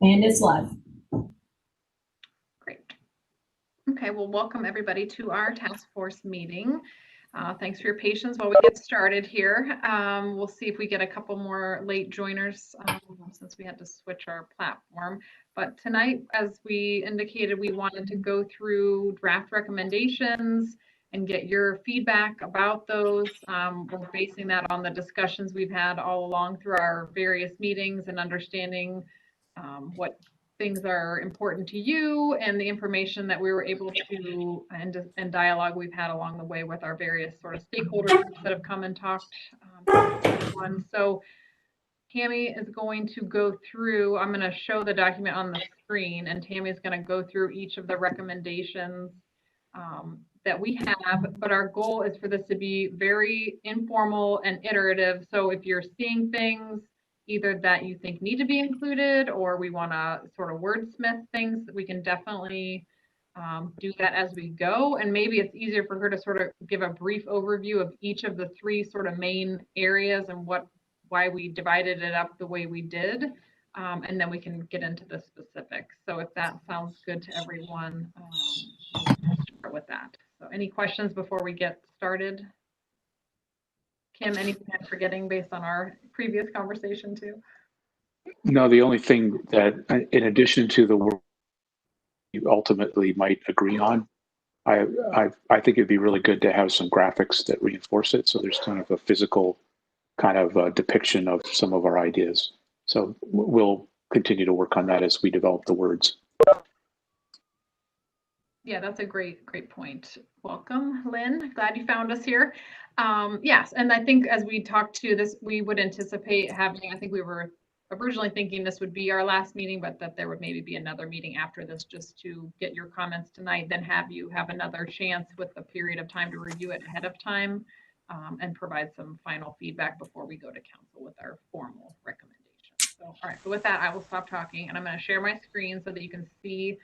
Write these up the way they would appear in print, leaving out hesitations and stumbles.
And it's live. Great. Okay, well, welcome everybody to our task force meeting. Thanks for your patience while we get started here. We'll see if we get a couple more late joiners since we had to switch our platform. But tonight, as we indicated, we wanted to go through draft recommendations and get your feedback about those. We're basing that on the discussions we've had all along through our various meetings and understanding what things are important to you and the information that we were able to and dialogue we've had along the way with our various sort of stakeholder groups that have come and talked one. So Tammy is going to go through, I'm going to show the document on the screen, and Tammy is going to go through each of the recommendations that we have, but our goal is for this to be very informal and iterative. So if you're seeing things either that you think need to be included or we want to sort of wordsmith things, we can definitely do that as we go. And maybe it's easier for her to sort of give a brief overview of each of the three sort of main areas and why we divided it up the way we did. And then we can get into the specifics. So if that sounds good to everyone, we'll start with that. So any questions before we get started? Kim, anything I'm forgetting based on our previous conversation too? No, the only thing that, in addition to the work you ultimately might agree on, I think it'd be really good to have some graphics that reinforce it. So there's kind of a physical kind of depiction of some of our ideas. So we'll continue to work on that as we develop the words. Yeah, that's a great point. Welcome, Lynn. Glad you found us here. Yes, and I think as we talked to this, we would anticipate having, I think we were originally thinking this would be our last meeting, but that there would maybe be another meeting after this just to get your comments tonight, then have you have another chance with a period of time to review it ahead of time and provide some final feedback before we go to council with our formal recommendations. So, all right, so with that, I will stop talking and I'm going to share my screen so that you can see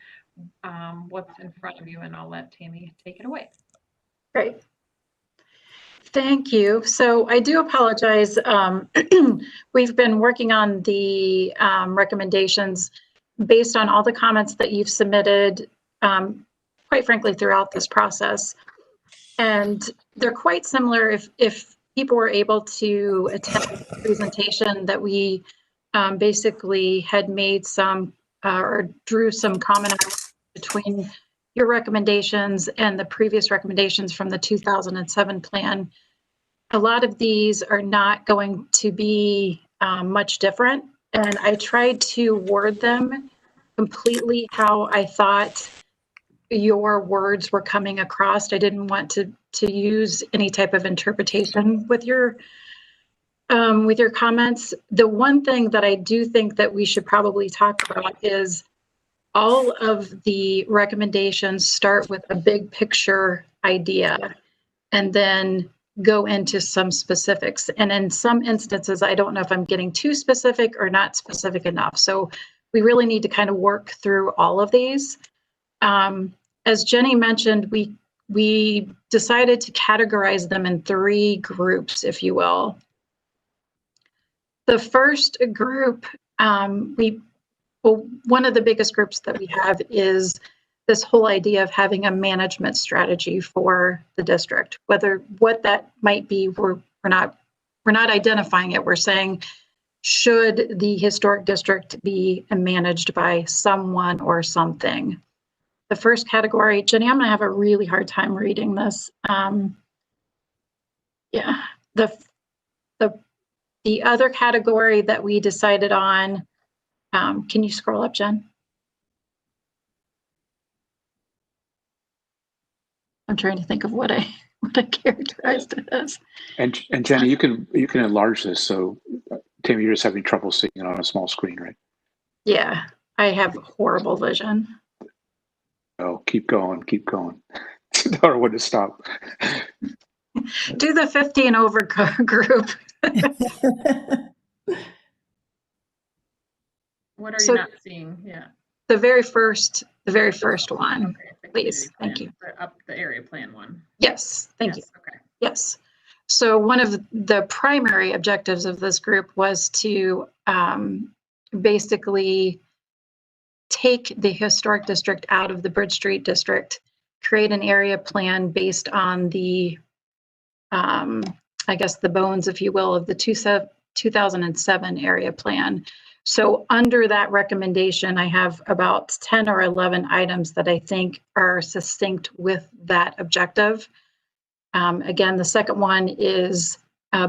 what's in front of you, and I'll let Tammy take it away. Great. Thank you. So I do apologize. We've been working on the recommendations based on all the comments that you've submitted, quite frankly, throughout this process. And they're quite similar if people were able to attend the presentation that we basically had made some or drew some commonalities between your recommendations and the previous recommendations from the 2007 plan. A lot of these are not going to be much different, and I tried to word them completely how I thought your words were coming across. I didn't want to use any type of interpretation with your comments. The one thing that I do think that we should probably talk about is all of the recommendations start with a big picture idea and then go into some specifics. And in some instances, I don't know if I'm getting too specific or not specific enough. So we really need to kind of work through all of these. As Jenny mentioned, we decided to categorize them in three groups, if you will. The first group, one of the biggest groups that we have is this whole idea of having a management strategy for the district. What that might be, we're not identifying it. We're saying, should the historic district be managed by someone or something? The first category, Jenny, I'm going to have a really hard time reading this. Yeah, the other category that we decided on, can you scroll up, Jen? I'm trying to think of what I characterized it as. And Jenny, you can enlarge this. So Tammy, you're just having trouble seeing it on a small screen, right? Yeah, I have horrible vision. Oh, keep going. Don't know when to stop. Do the 50 and over group. What are you not seeing? Yeah. The very first one, okay. Please. Thank you. Up the area plan one. Yes, thank you. Okay. Yes. So one of the primary objectives of this group was to basically take the historic district out of the Bridge Street district, create an area plan based on the, I guess, the bones, if you will, of the 2007 area plan. So under that recommendation, I have about 10 or 11 items that I think are succinct with that objective. Again, the second one is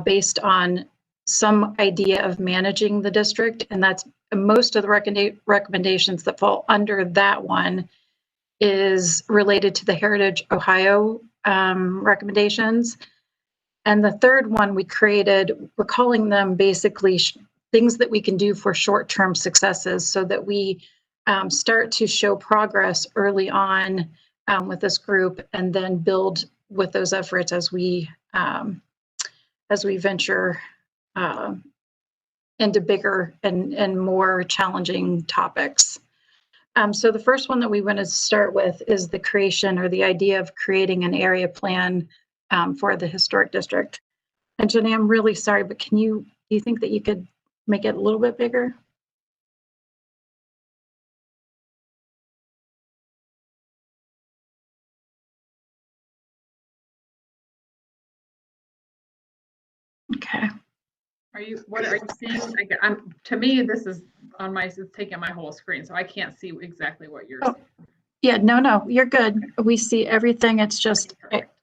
based on some idea of managing the district, and that's most of the recommendations that fall under that one is related to the Heritage Ohio recommendations. And the third one we created, we're calling them basically things that we can do for short-term successes so that we start to show progress early on with this group and then build with those efforts as we venture into bigger and more challenging topics. So the first one that we want to start with is the creation or the idea of creating an area plan for the historic district. And Jenny, I'm really sorry, but do you think that you could make it a little bit bigger? Okay. What are you seeing? To me, this is it's taking my whole screen, so I can't see exactly what you're seeing. Yeah, no, you're good. We see everything. It's just,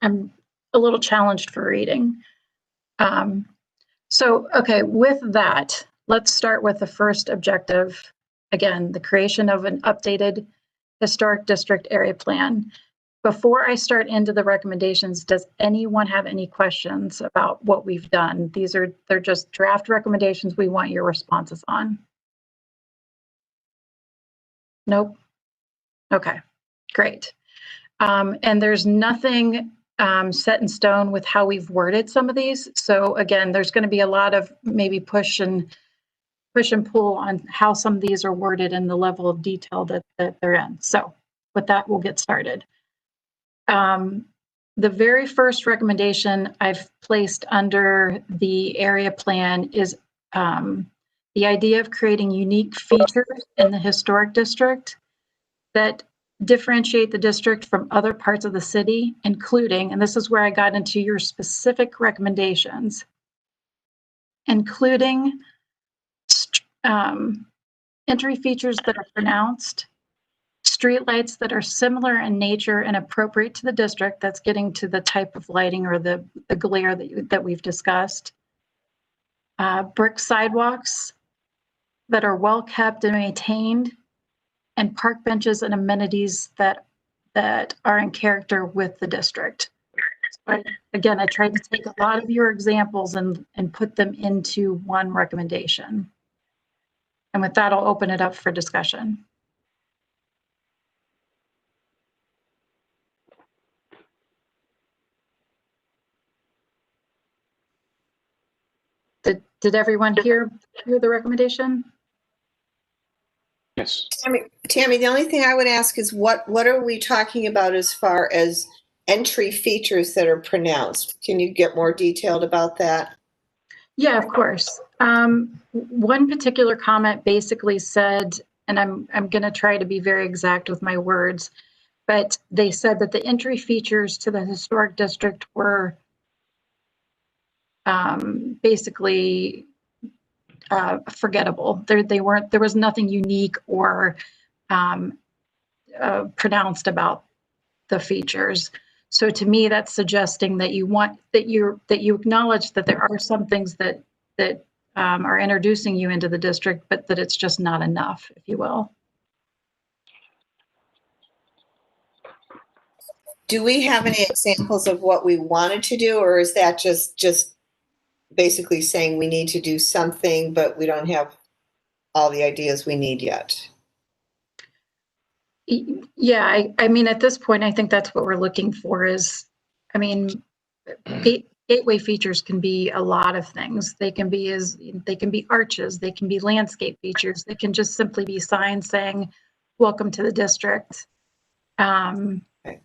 I'm a little challenged for reading. So, okay, with that, let's start with the first objective. Again, the creation of an updated historic district area plan. Before I start into the recommendations, does anyone have any questions about what we've done? They're just draft recommendations. We want your responses on. Nope. Okay, great. And there's nothing set in stone with how we've worded some of these. So again, there's going to be a lot of maybe push and pull on how some of these are worded and the level of detail that they're in. So with that, we'll get started. The very first recommendation I've placed under the area plan is the idea of creating unique features in the historic district that differentiate the district from other parts of the city, including, and this is where I got into your specific recommendations, including entry features that are pronounced, streetlights that are similar in nature and appropriate to the district, that's getting to the type of lighting or the glare that we've discussed, brick sidewalks that are well kept and maintained, and park benches and amenities that are in character with the district. But again, I tried to take a lot of your examples and put them into one recommendation. And with that, I'll open it up for discussion. Did everyone hear the recommendation? Yes. Tammy, the only thing I would ask is what are we talking about as far as entry features that are pronounced? Can you get more detailed about that? Yeah, of course. One particular comment basically said, and I'm going to try to be very exact with my words, but they said that the entry features to the historic district were basically forgettable. There was nothing unique or pronounced about the features. So to me, that's suggesting that you acknowledge that there are some things that are introducing you into the district, but that it's just not enough, if you will. Do we have any examples of what we wanted to do, or is that just basically saying we need to do something, but we don't have all the ideas we need yet? Yeah, I mean, at this point, I think that's what we're looking for is, I mean, gateway features can be a lot of things. They can be arches, they can be landscape features, they can just simply be signs saying, welcome to the district. Okay.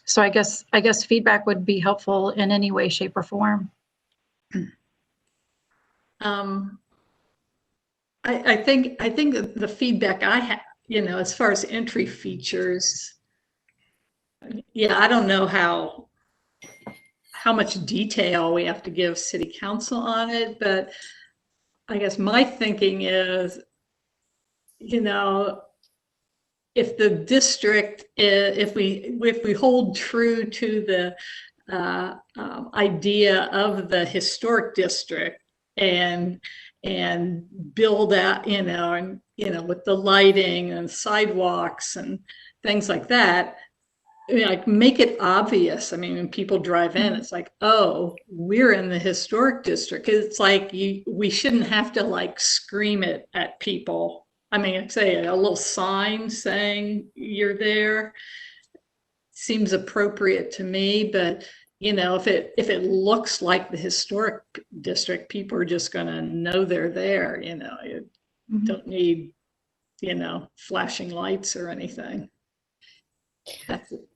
So I guess feedback would be helpful in any way, shape, or form. I think the feedback I have as far as entry features, yeah, I don't know how much detail we have to give city council on it, but I guess my thinking is, if the district, if we hold true to the idea of the historic district and build out, and with the lighting and sidewalks and things like that, like make it obvious. I mean, when people drive in, it's like, oh, we're in the historic district. It's like we shouldn't have to like scream it at people. I mean, say a little sign saying you're there seems appropriate to me, but if it looks like the historic district, people are just going to know they're there. You don't need flashing lights or anything. That's it.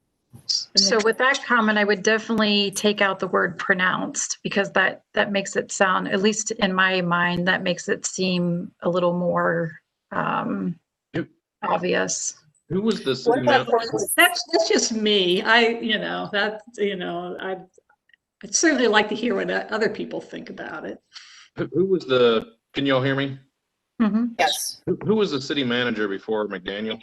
So with that comment, I would definitely take out the word pronounced, because that makes it sound, at least in my mind, that makes it seem a little more obvious. Who was the What city about manager? That's just me. I'd certainly like to hear what other people think about it. Who was can you all hear me? Yes. Who was the city manager before McDaniel?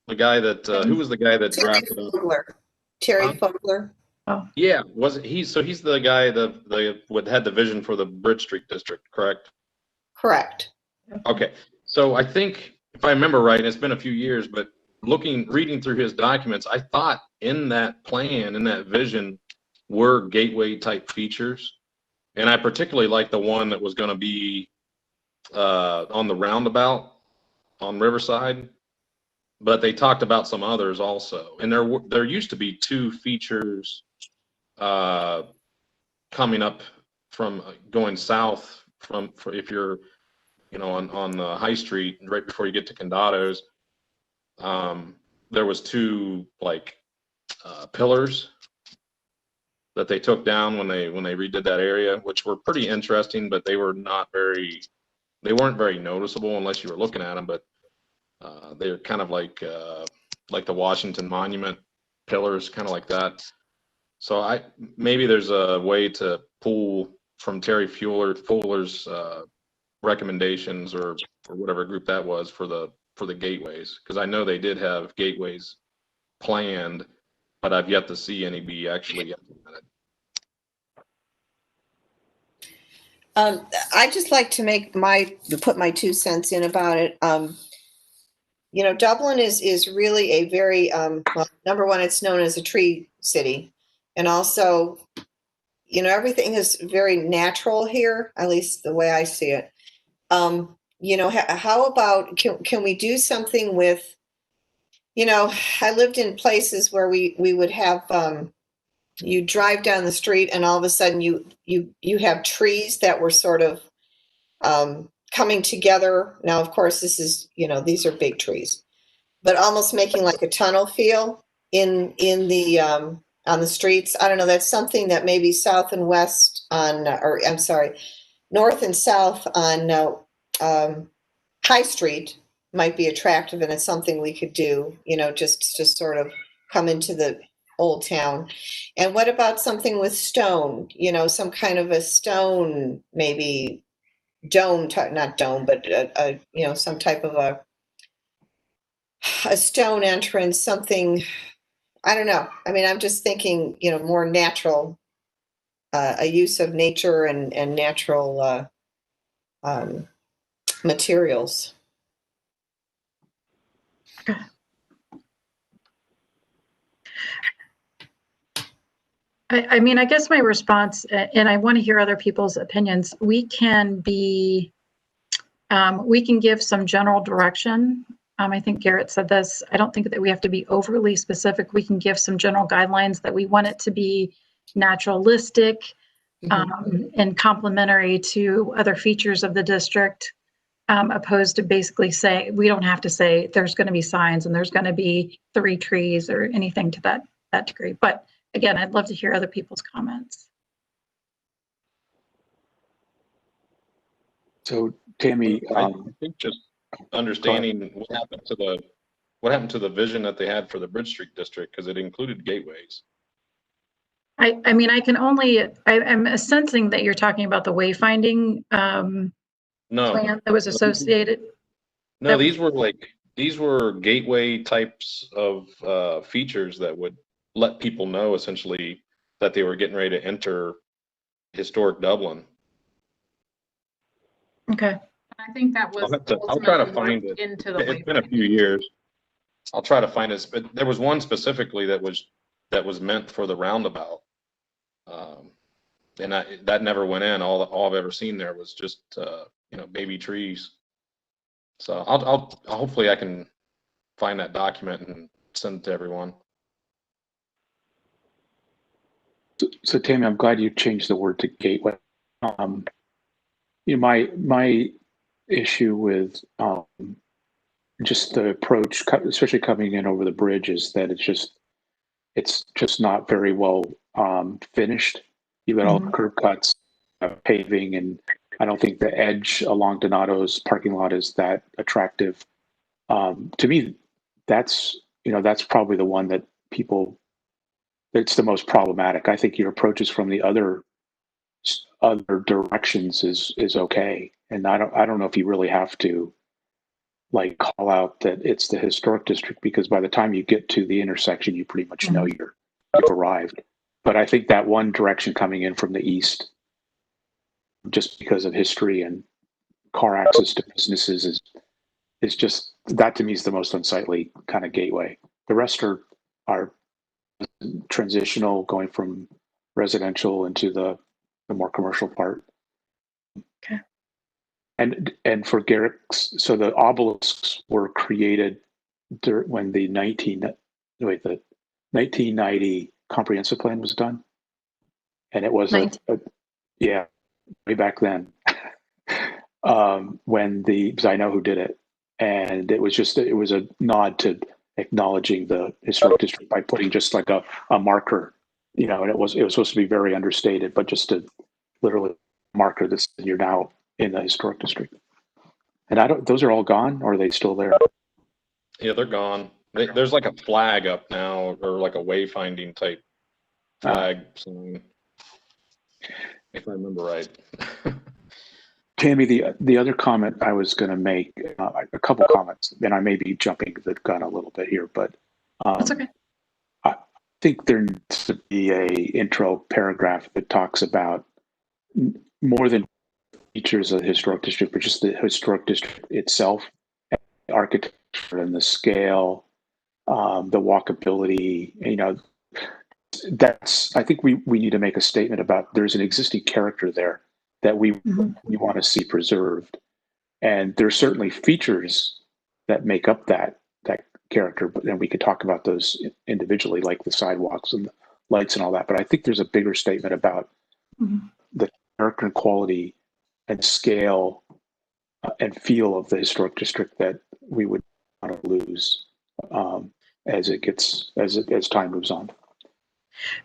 The guy that, who was the guy that Terry drafted it? Fogler. Terry Huh? Fogler. Yeah, was it he? So he's the guy that had the vision for the Bridge Street district, correct? Correct. Okay, so I think if I remember right, and it's been a few years, but reading through his documents, I thought in that plan, in that vision, were gateway type features, and I particularly like the one that was going to be on the roundabout on Riverside. But they talked about some others also, and there used to be 2 features coming up from going south from if you're on the High Street right before you get to Condado's. There was 2 like pillars that they took down when they redid that area, which were pretty interesting, but they weren't very noticeable unless you were looking at them. But they're kind of like the Washington Monument pillars, kind of like that. So maybe there's a way to pull from Terry Fuller's recommendations or whatever group that was for the gateways, because I know they did have gateways planned, but I've yet to see any be actually implemented. I'd just like to put my 2 cents in about it. Dublin is really a very, well, number one, it's known as a tree city. And also, everything is very natural here, at least the way I see it. How about, can we do something with, I lived in places where we would have, you drive down the street and all of a sudden you have trees that were sort of coming together. Now, of course, this is, these are big trees, but almost making like a tunnel feel in the on the streets. I don't know. That's something that maybe south and west north and south on High Street might be attractive, and it's something we could do. Just sort of come into the old town. And what about something with stone? Some kind of a stone, maybe dome, not dome, but some type of a stone entrance, something. I don't know. I mean, I'm just thinking, more natural, a use of nature and natural materials. I mean, I guess my response, and I want to hear other people's opinions, we can give some general direction. I think Garrett said this. I don't think that we have to be overly specific. We can give some general guidelines that we want it to be naturalistic and complementary to other features of the district, opposed to basically say, we don't have to say there's going to be signs and there's going to be 3 trees or anything to that degree. But again, I'd love to hear other people's comments. So Tammy, I think just understanding what happened to the vision that they had for the Bridge Street district, because it included gateways. I mean, I'm sensing that you're talking about the wayfinding No, plan that was associated. no, That- these were gateway types of features that would let people know essentially that they were getting ready to enter historic Dublin. Okay. I think that was I'll try to ultimately find worked it. into the It's been a wayfinding. few years. I'll try to find it, but there was one specifically that was meant for the roundabout, and that never went in. All I've ever seen there was just baby trees. So I'll hopefully I can find that document and send it to everyone. So Tammy, I'm glad you changed the word to gateway. My issue with just the approach, especially coming in over the bridge, is that it's just not very well finished. You've got all the curb cuts, paving, and I don't think the edge along Donato's parking lot is that attractive. To me, that's probably the one that it's the most problematic. I think your approaches from the other directions is okay, and I don't know if you really have to like call out that it's the historic district, because by the time you get to the intersection, you pretty much know you've arrived. But I think that one direction coming in from the east, just because of history and car access to businesses, is just, that to me is the most unsightly kind of gateway. The rest are transitional, going from residential into the more commercial part. Okay. And for Garrick's, so the obelisks were created when the 1990 comprehensive plan was done, and it was yeah, way back then. Because I know who did it, and it was a nod to acknowledging the historic district by putting just like a marker, and it was supposed to be very understated, but just to literally marker this, you're now in the historic district. And those are all gone, or are they still there? Yeah, they're gone. There's like a flag up now, or like a wayfinding type flag sign, if I remember right. Tammy, the other comment I was going to make, a couple comments, and I may be jumping the gun a little bit here, but That's okay. I think there needs to be a intro paragraph that talks about more than features of the historic district, but just the historic district itself, the architecture and the scale, the walkability. I think we need to make a statement about there's an existing character there that we want to see preserved, and there's certainly features that make up that character, but then we could talk about those individually, like the sidewalks and the lights and all that. But I think there's a bigger statement about the character and quality and scale and feel of the historic district that we would want to lose as time moves on.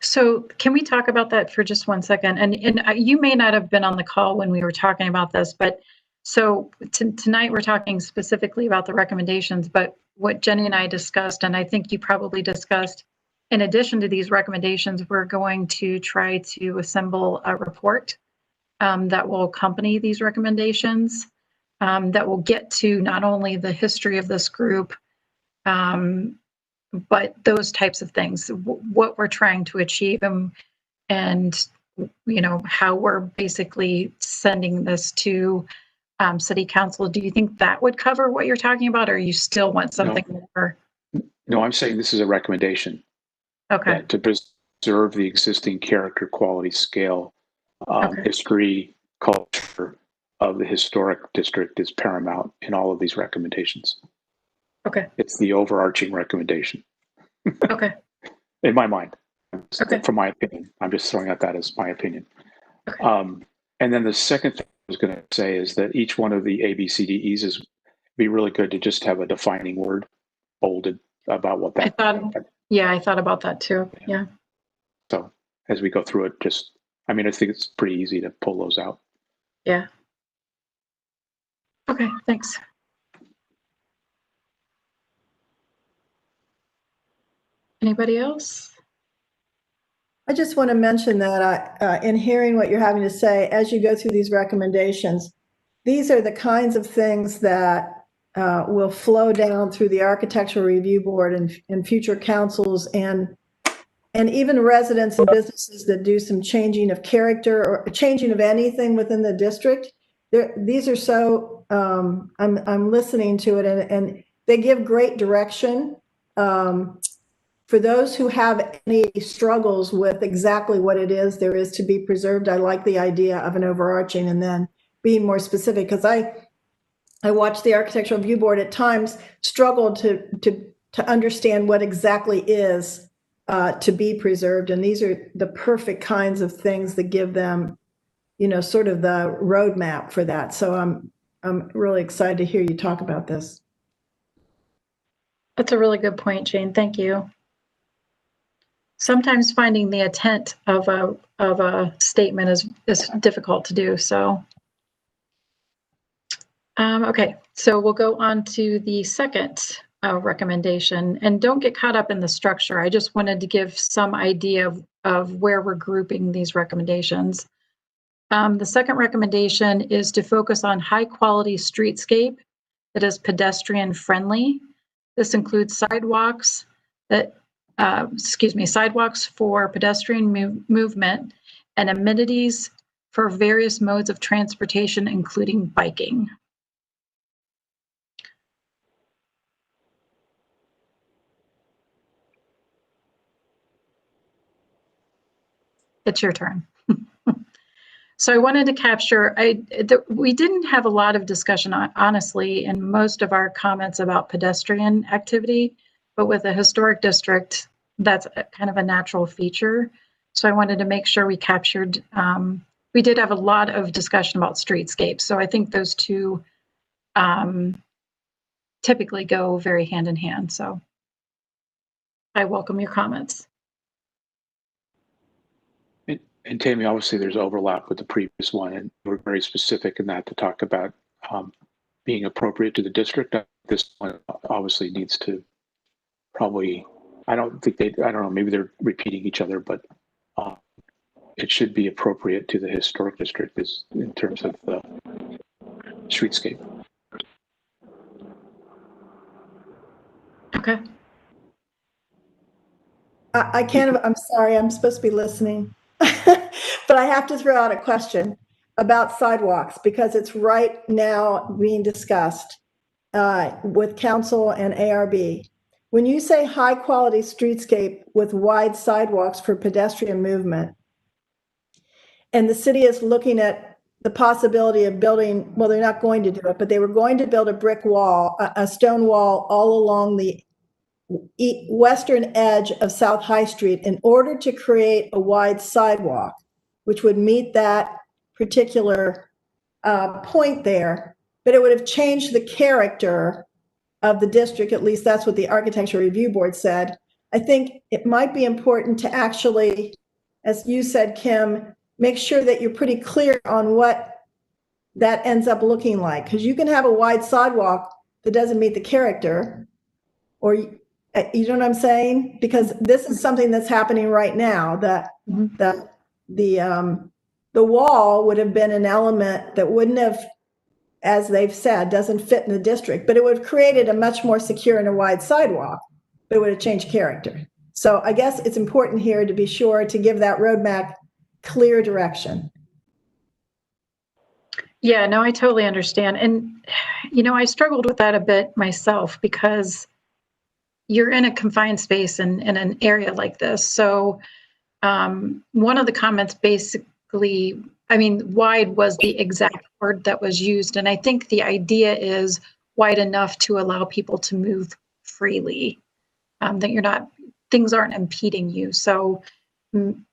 So can we talk about that for just 1 second? And you may not have been on the call when we were talking about this, but so tonight we're talking specifically about the recommendations, but what Jenny and I discussed, and I think you probably discussed, in addition to these recommendations, we're going to try to assemble a report that will accompany these recommendations, that will get to not only the history of this group, but those types of things, what we're trying to achieve, and how we're basically sending this to city council. Do you think that would cover what you're talking about, or you still want something more? No, I'm saying this is a recommendation. Okay. To preserve the existing character, quality, scale, history, culture of the historic district is paramount in all of these recommendations. Okay. It's the overarching recommendation. Okay. In my mind. Okay. From my opinion. I'm just throwing out that as my opinion. Okay. And then the second thing I was going to say is that each one of the ABCDEs is be really good to just have a defining word bolded about what that. I thought about that too. Yeah. So as we go through it, I think it's pretty easy to pull those out. Yeah. Okay, thanks. Anybody else? I just want to mention that in hearing what you're having to say, as you go through these recommendations, these are the kinds of things that will flow down through the Architectural Review Board and future councils and even residents and businesses that do some changing of character or changing of anything within the district. These are so, I'm listening to it and they give great direction. For those who have any struggles with exactly what it is there is to be preserved, I like the idea of an overarching and then being more specific, because I watch the Architectural Review Board at times struggle to understand what exactly is to be preserved. And these are the perfect kinds of things that give them, you know, sort of the roadmap for that. So I'm really excited to hear you talk about this. That's a really good point, Jane. Thank you. Sometimes finding the intent of a statement is difficult to do. So, okay, so we'll go on to the second recommendation, and don't get caught up in the structure. I just wanted to give some idea of where we're grouping these recommendations. The second recommendation is to focus on high-quality streetscape that is pedestrian friendly. This includes sidewalks sidewalks for pedestrian movement and amenities for various modes of transportation, including biking. It's your turn. So I wanted to capture, we didn't have a lot of discussion, honestly, in most of our comments about pedestrian activity, but with a historic district, that's kind of a natural feature. So I wanted to make sure we captured, we did have a lot of discussion about streetscapes. So I think those two typically go very hand in hand. So I welcome your comments. And Tammy, obviously there's overlap with the previous one, and we're very specific in that to talk about being appropriate to the district. This one obviously needs to probably, I don't know, maybe they're repeating each other, but it should be appropriate to the historic district in terms of the streetscape. Okay. I'm sorry, I'm supposed to be listening. But I have to throw out a question about sidewalks because it's right now being discussed with council and ARB. When you say high quality streetscape with wide sidewalks for pedestrian movement, and the city is looking at the possibility of building, well, they're not going to do it, but they were going to build a brick wall, a stone wall all along the western edge of South High Street in order to create a wide sidewalk, which would meet that particular point there, but it would have changed the character of the district. At least that's what the Architecture Review Board said. I think it might be important to actually, as you said, Kim, make sure that you're pretty clear on what that ends up looking like, because you can have a wide sidewalk that doesn't meet the character, or you know what I'm saying? Because this is something that's happening right now, that the wall would have been an element that wouldn't have, as they've said, doesn't fit in the district, but it would have created a much more secure and a wide sidewalk, but it would have changed character. So I guess it's important here to be sure to give that roadmap clear direction. Yeah, no, I totally understand. And, you know, I struggled with that a bit myself because you're in a confined space in an area like this. So one of the comments basically, I mean, wide was the exact word that was used. And I think the idea is wide enough to allow people to move freely, that things aren't impeding you. So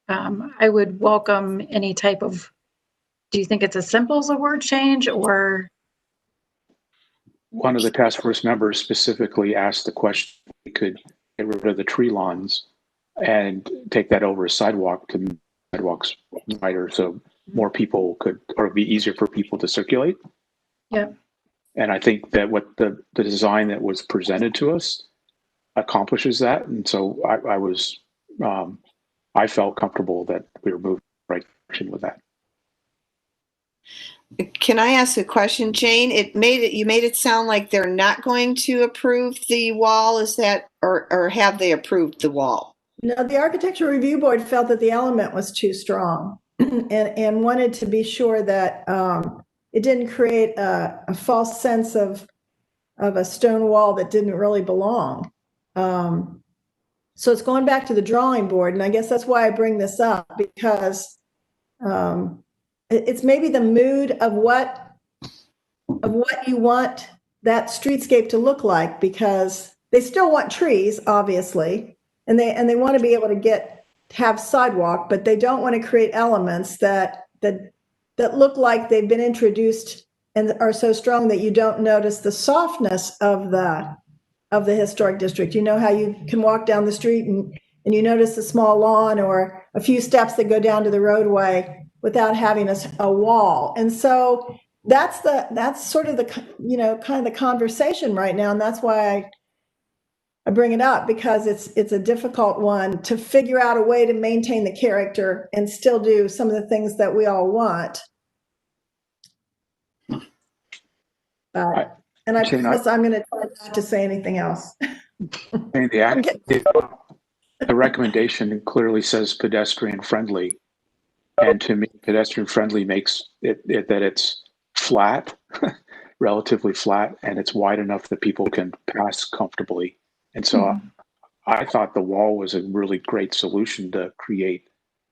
I would welcome any type of, do you think it's as simple as a word change, or? One of the task force members specifically asked the question, we could get rid of the tree lawns and take that over a sidewalk to sidewalks wider so more people could, or it'd be easier for people to circulate. Yeah. And I think that what the design that was presented to us accomplishes that. And so I felt comfortable that we were moving in the right direction with that. Can I ask a question, Jane? You made it sound like they're not going to approve the wall. Is that, or have they approved the wall? No, the Architectural Review Board felt that the element was too strong and wanted to be sure that it didn't create a false sense of a stone wall that didn't really belong. So it's going back to the drawing board, and I guess that's why I bring this up, because it's maybe the mood of what you want that streetscape to look like, because they still want trees, obviously, and they want to be able to have sidewalk, but they don't want to create elements that look like they've been introduced and are so strong that you don't notice the softness of the historic district. You know how you can walk down the street and you notice a small lawn or a few steps that go down to the roadway without having a wall. And so that's sort of the, kind of the conversation right now. And that's why I bring it up, because it's a difficult one to figure out a way to maintain the character and still do some of the things that we all want. And I promise I'm going to try not to say anything else. And the recommendation clearly says pedestrian friendly. And to me, pedestrian friendly makes it that it's flat, relatively flat, and it's wide enough that people can pass comfortably. And so I thought the wall was a really great solution to create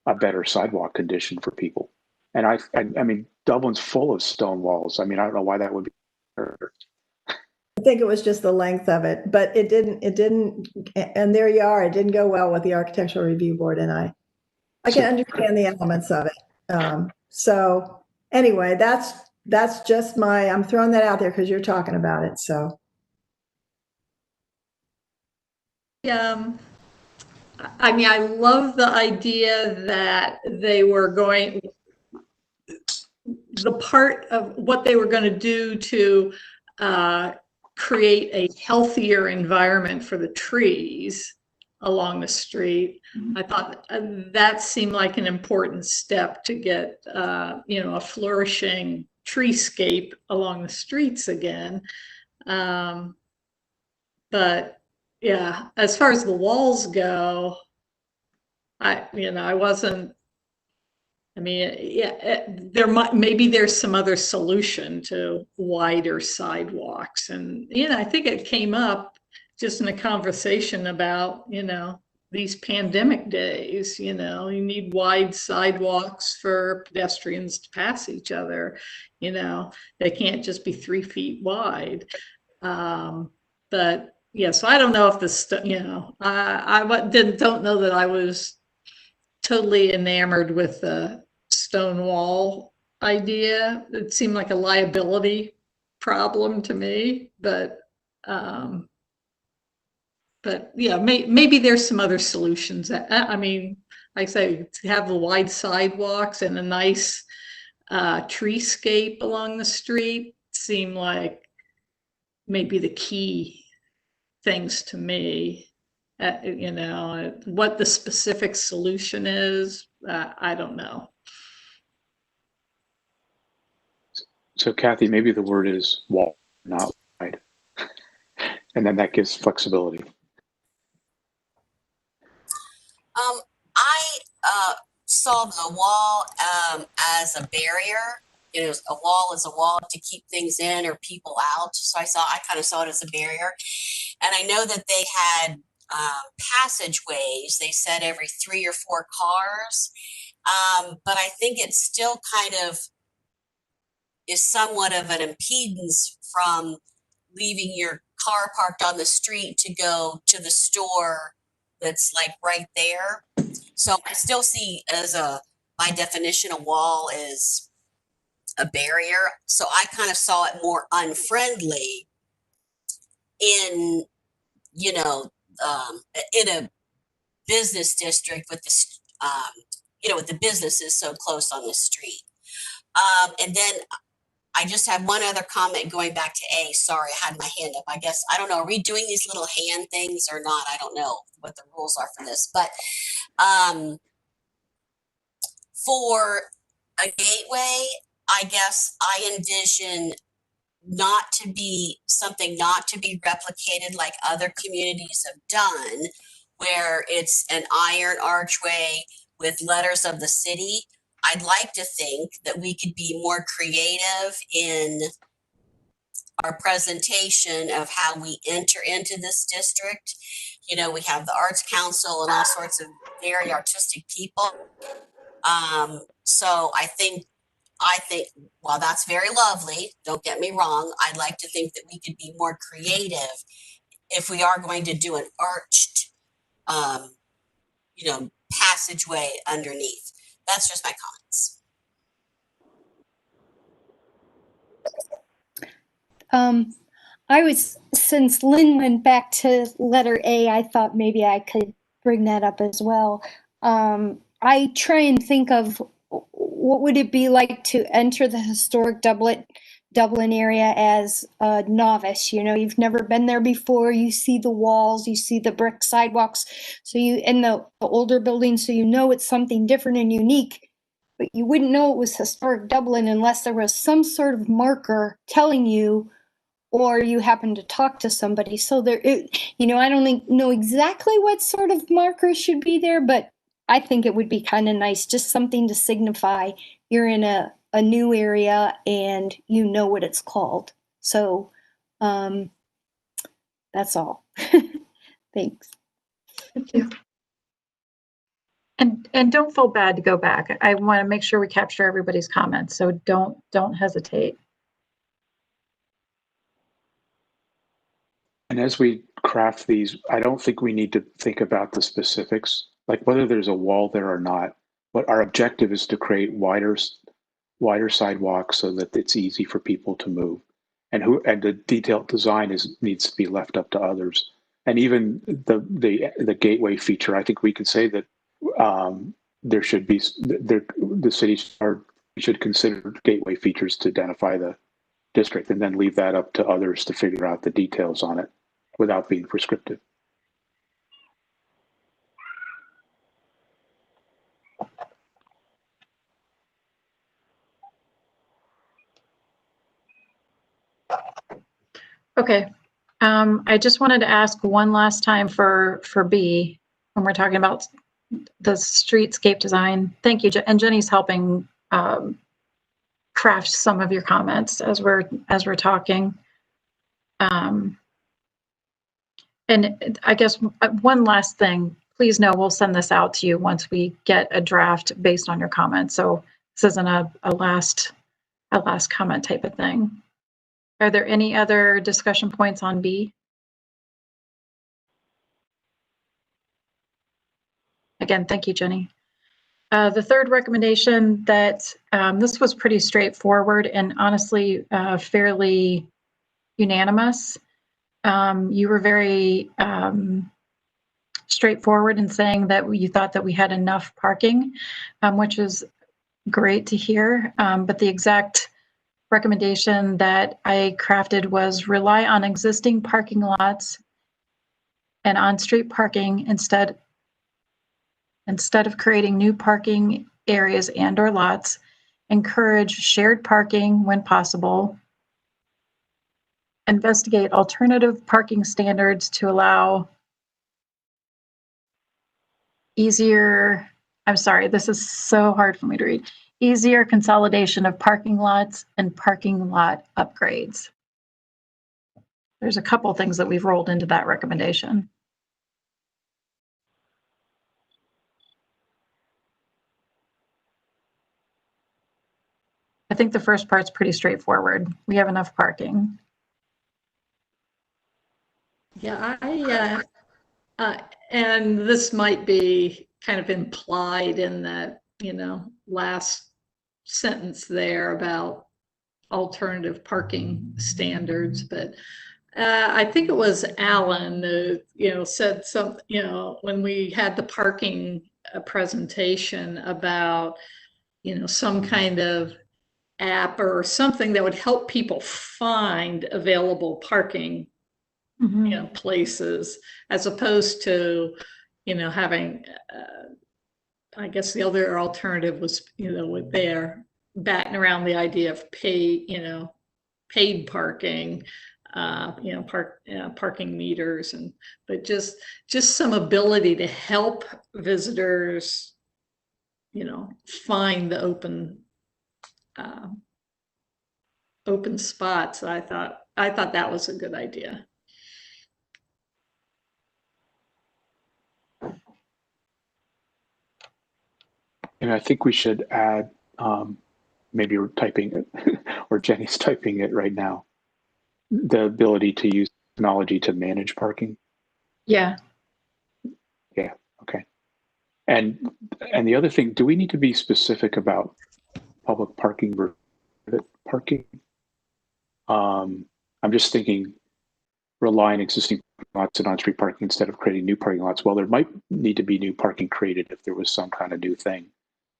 a better sidewalk condition for people. And I mean, Dublin's full of stone walls. I mean, I don't know why that would be. I think it was just the length of it, but it didn't, and there you are, it didn't go well with the Architectural Review Board, and I can understand the elements of it. So anyway, that's just I'm throwing that out there because you're talking about it, so. I mean, I love the idea that the part of what they were going to do to create a healthier environment for the trees along the street. I thought that seemed like an important step to get, a flourishing treescape along the streets again. But yeah, as far as the walls go, I wasn't. I mean, yeah, maybe there's some other solution to wider sidewalks, and I think it came up just in a conversation about these pandemic days. You need wide sidewalks for pedestrians to pass each other. They can't just be 3 feet wide. But yeah, so I don't know if I don't know that I was totally enamored with the stone wall idea. It seemed like a liability problem to me, but yeah, maybe there's some other solutions. I mean, like I say, to have the wide sidewalks and a nice treescape along the street seem like maybe the key things to me. What the specific solution is, I don't know. So Kathy, maybe the word is wall, not wide. And then that gives flexibility. I saw the wall as a barrier. A wall is a wall to keep things in or people out. So I kind of saw it as a barrier. And I know that they had passageways. They said every 3 or 4 cars. But I think it still kind of is somewhat of an impedance from leaving your car parked on the street to go to the store that's like right there. So I still see by definition, a wall is a barrier. So I kind of saw it more unfriendly in, in a business district with with the businesses so close on the street. And then I just have one other comment going back to A. Sorry, I had my hand up. I guess, I don't know, are we doing these little hand things or not? I don't know what the rules are for this, but for a gateway, I guess I envision not to be something not to be replicated like other communities have done, where it's an iron archway with letters of the city. I'd like to think that we could be more creative in our presentation of how we enter into this district. You know, we have the Arts Council and all sorts of very artistic people. So I think, while that's very lovely, don't get me wrong, I'd like to think that we could be more creative if we are going to do an arched, passageway underneath. That's just my comments. Since Lynn went back to letter A, I thought maybe I could bring that up as well. I try and think of what would it be like to enter the historic Dublin area as a novice. You know, you've never been there before. You see the walls, you see the brick sidewalks, so in the older buildings, so you know it's something different and unique. But you wouldn't know it was historic Dublin unless there was some sort of marker telling you, or you happen to talk to somebody. So I don't know exactly what sort of marker should be there, but I think it would be kind of nice, just something to signify you're in a new area and you know what it's called. So that's all. Thanks. Thank you. And don't feel bad to go back. I want to make sure we capture everybody's comments, so don't hesitate. And as we craft these, I don't think we need to think about the specifics, like whether there's a wall there or not. But our objective is to create wider sidewalks so that it's easy for people to move, and the detailed design needs to be left up to others. And even the gateway feature, I think we can say that there should be the city should consider gateway features to identify the district, and then leave that up to others to figure out the details on it without being prescriptive. Okay. I just wanted to ask one last time for B, when we're talking about the streetscape design. Thank you, and Jenny's helping craft some of your comments as we're talking. And I guess one last thing, please know we'll send this out to you once we get a draft based on your comments. So this isn't a last comment type of thing. Are there any other discussion points on B? Again, thank you, Jenny. The third recommendation, that this was pretty straightforward and honestly fairly unanimous. You were very straightforward in saying that you thought that we had enough parking, which is great to hear. But the exact recommendation that I crafted was rely on existing parking lots and on-street parking instead of creating new parking areas and/or lots. Encourage shared parking when possible. Investigate alternative parking standards to allow easier, I'm sorry, this is so hard for me to read, easier consolidation of parking lots and parking lot upgrades. There's a couple things that we've rolled into that recommendation. I think the first part's pretty straightforward. We have enough parking. Yeah, and this might be kind of implied in that, last sentence there about alternative parking standards, but I think it was Alan who, said something, when we had the parking presentation about, some kind of app or something that would help people find available parking, places, as opposed to, having, I guess the other alternative was, with their batting around the idea of paid parking, parking meters, but just some ability to help visitors, find the open spots. I thought that was a good idea. And I think we should add, maybe we're typing it or Jenny's typing it right now, the ability to use technology to manage parking. Yeah. Yeah. Okay. And the other thing, do we need to be specific about public parking versus private parking? I'm just thinking rely on existing lots and on-street parking instead of creating new parking lots. Well, there might need to be new parking created if there was some kind of new thing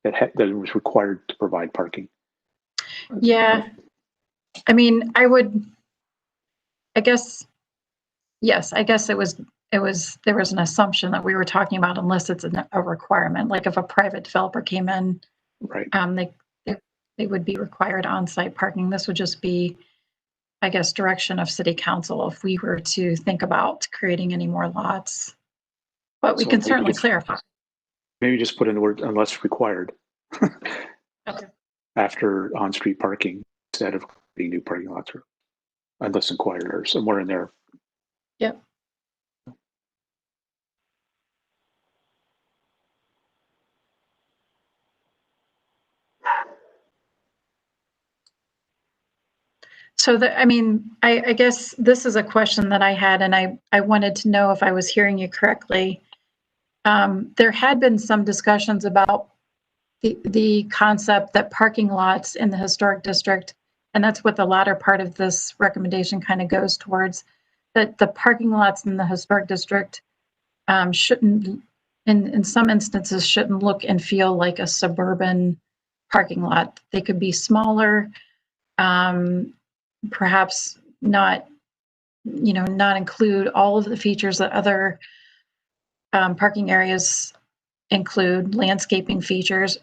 that was required to provide parking. Yeah. I mean, I guess, yes, I guess there was an assumption that we were talking about unless it's a requirement. Like if a private developer came in, Right. They would be required on-site parking. This would just be, I guess, direction of city council if we were to think about creating any more lots. But we So can certainly clarify. Maybe just put in the word unless required. Okay. After on-street parking instead of being new parking lots, or unless required, or somewhere in there. Yep. So I guess this is a question that I had, and I wanted to know if I was hearing you correctly. There had been some discussions about the concept that parking lots in the historic district, and that's what the latter part of this recommendation kind of goes towards, that the parking lots in the historic district shouldn't, in some instances, shouldn't look and feel like a suburban parking lot. They could be smaller, perhaps not include all of the features that other parking areas include, landscaping features,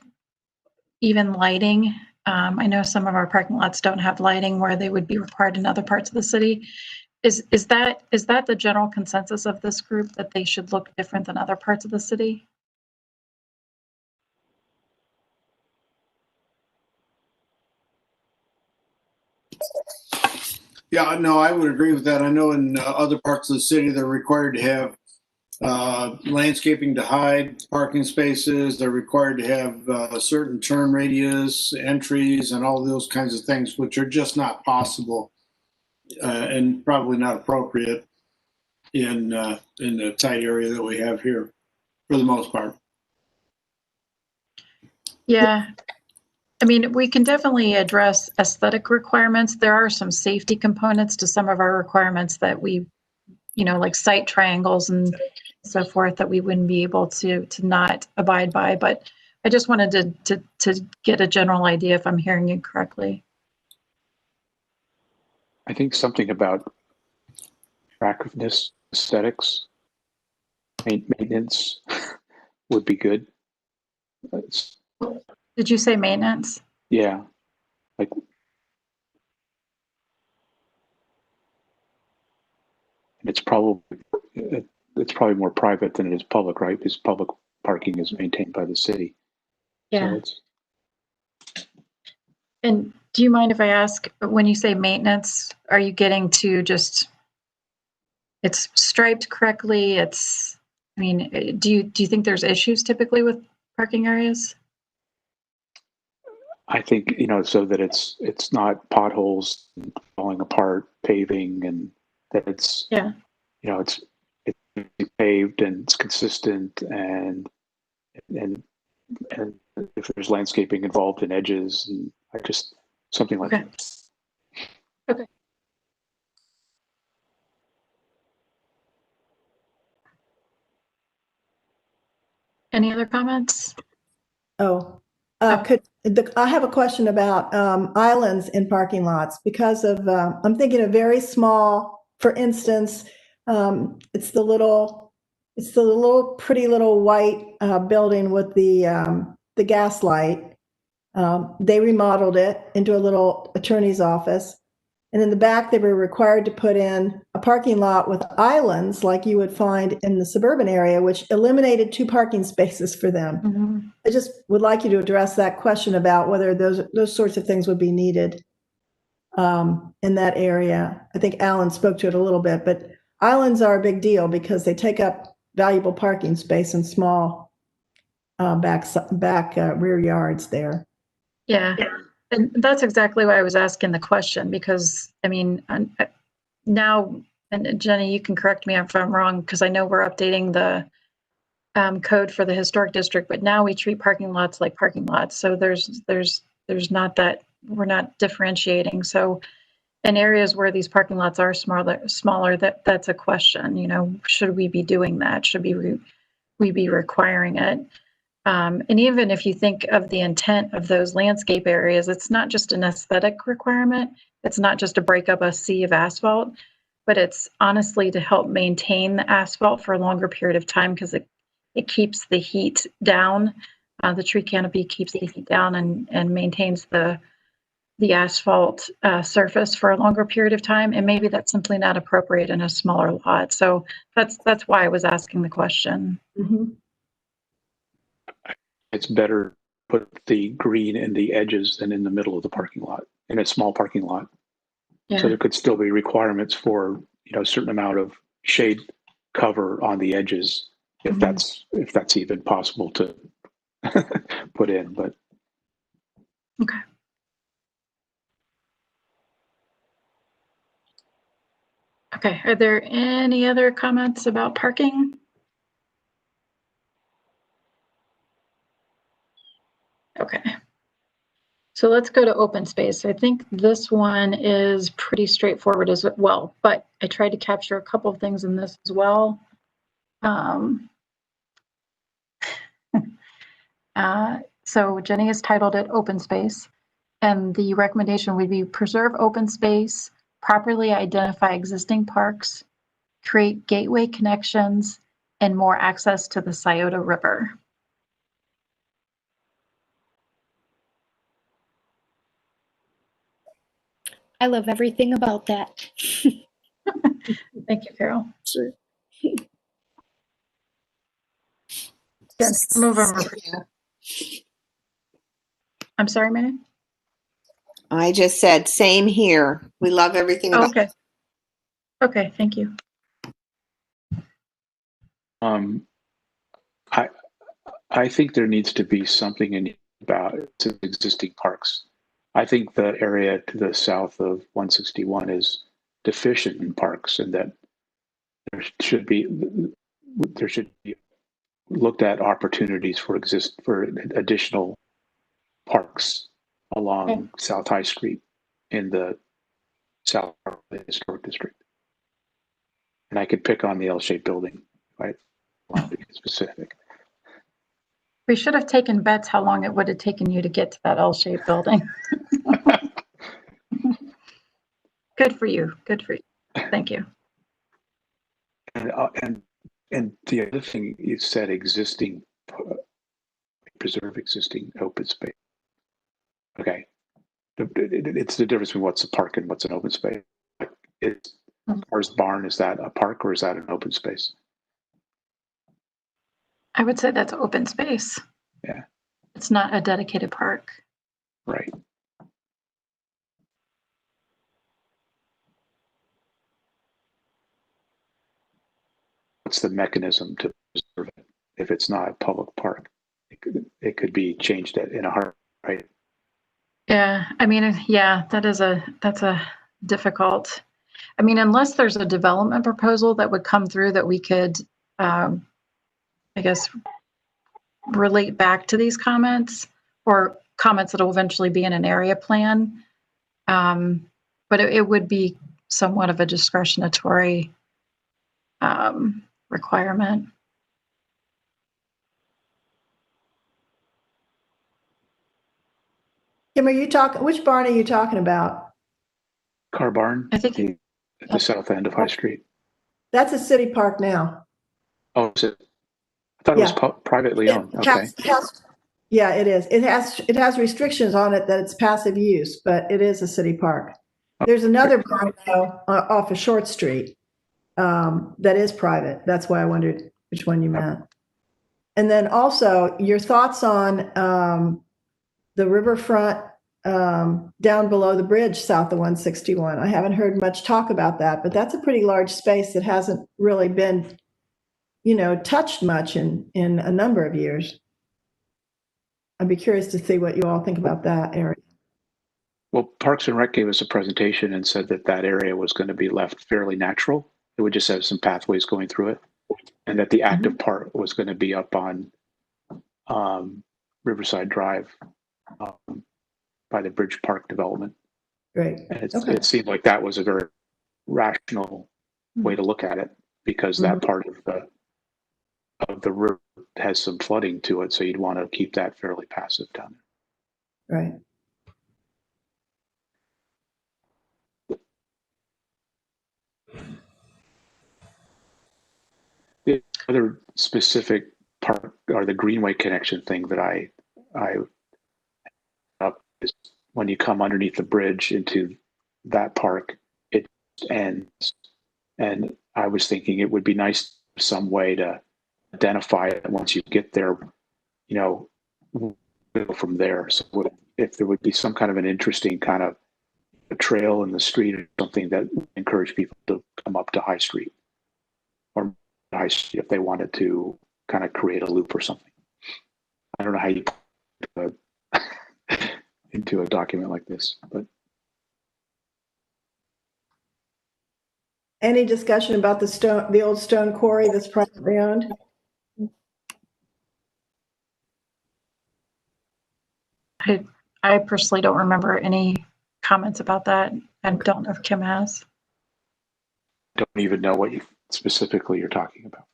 even lighting. I know some of our parking lots don't have lighting where they would be required in other parts of the city. Is that the general consensus of this group, that they should look different than other parts of the city? Yeah, no, I would agree with that. I know in other parts of the city, they're required to have landscaping to hide parking spaces. They're required to have a certain turn radius, entries, and all those kinds of things, which are just not possible and probably not appropriate in the tight area that we have here, for the most part. Yeah. I mean, we can definitely address aesthetic requirements. There are some safety components to some of our requirements that we, like sight triangles and so forth, that we wouldn't be able to not abide by. But I just wanted to get a general idea if I'm hearing you correctly. I think something about attractiveness, aesthetics, maintenance would be good. Did you say maintenance? Yeah, like it's probably more private than it is public, right? Because public parking is maintained by the city. Yeah. So And do you mind if I ask, when you say maintenance, are you getting to just it's striped correctly? Do you think there's issues typically with parking areas? I think, so that it's not potholes falling apart, paving, and that it's, it's paved and it's consistent, and if there's landscaping involved in edges, and something like that. Okay. Any other comments? Oh, I have a question about islands in parking lots because of, I'm thinking of very small, for instance, it's the little pretty little white building with the gas light. They remodeled it into a little attorney's office. And in the back, they were required to put in a parking lot with islands like you would find in the suburban area, which eliminated 2 parking spaces for them. Mm-hmm. I just would like you to address that question about whether those sorts of things would be needed in that area. I think Alan spoke to it a little bit, but islands are a big deal because they take up valuable parking space in small back rear yards there. Yeah. And that's exactly why I was asking the question, because I mean, now, and Jenny, you can correct me if I'm wrong, because I know we're updating the code for the historic district, but now we treat parking lots like parking lots. So there's not that, we're not differentiating. So in areas where these parking lots are smaller, that's a question, you know, should we be doing that? Should we be requiring it? And even if you think of the intent of those landscape areas, it's not just an aesthetic requirement. It's not just to break up a sea of asphalt, but it's honestly to help maintain the asphalt for a longer period of time because it keeps the heat down. The tree canopy keeps the heat down and maintains the asphalt surface for a longer period of time. And maybe that's simply not appropriate in a smaller lot. So that's why I was asking the question. Mm-hmm. It's better put the green in the edges than in the middle of the parking lot, in a small parking lot. Yeah. So there could still be requirements for, you know, a certain amount of shade cover on the edges, if Mm-hmm. that's even possible to put in. But Okay. Okay. Are there any other comments about parking? Okay. So let's go to open space. I think this one is pretty straightforward as well, but I tried to capture a couple of things in this as well. So Jenny has titled it open space, and the recommendation would be preserve open space, properly identify existing parks, create gateway connections, and more access to the Scioto River. I love everything about that. Thank you, Carol. Sure. Jen, move over. I'm sorry, May? I just said, same here. We love everything Oh, about okay. Okay, thank you. I think there needs to be something about existing parks. I think the area to the south of 161 is deficient in parks, and that there should be looked at opportunities for additional parks along South High Street in the South Historic District. And I could pick on the L-shaped building, right? I want to be specific. We should have taken bets how long it would have taken you to get to that L-shaped building. Good for you. Good for you. Thank you. And the other thing you said, preserve existing open space. Okay, it's the difference between what's a park and what's an open space. As far as barn, is that a park or is that an open space? I would say that's open space. Yeah. It's not a dedicated park. Right. What's the mechanism to preserve it if it's not a public park? It could be changed in a heart, right? Yeah, I mean, yeah, that's a difficult. I mean, unless there's a development proposal that would come through that we could, I guess, relate back to these comments or comments that will eventually be in an area plan. But it would be somewhat of a discretionary requirement. Kim, are you talking, which barn are you talking about? Car barn I think at the south end of High Street. That's a city park now. Oh, is it? I thought it was Yeah. privately owned. Okay. Yeah, it is. It has restrictions on it that it's passive use, but it is a city park. There's another barn though, off of Short Street, that is private. That's why I wondered which one you meant. And then also your thoughts on the riverfront down below the bridge south of 161. I haven't heard much talk about that, but that's a pretty large space that hasn't really been, touched much in a number of years. I'd be curious to see what you all think about that area. Well, Parks and Rec gave us a presentation and said that that area was going to be left fairly natural. It would just have some pathways going through it, and that the active part was going to be up on Riverside Drive by the Bridge Park development. Great. And Okay. it seemed like that was a very rational way to look at it, because that part of the river has some flooding to it, so you'd want to keep that fairly passive down there. Right. The other specific part, or the Greenway connection thing that I is when you come underneath the bridge into that park, it ends. And I was thinking it would be nice some way to identify it once you get there, go from there. So if there would be some kind of an interesting kind of a trail in the street or something that would encourage people to come up to High Street, or High Street if they wanted to kind of create a loop or something. I don't know how you put into a document like this, but Any discussion about the old stone quarry that's privately owned? I personally don't remember any comments about that, and don't know if Kim has. don't even know what specifically you're talking about.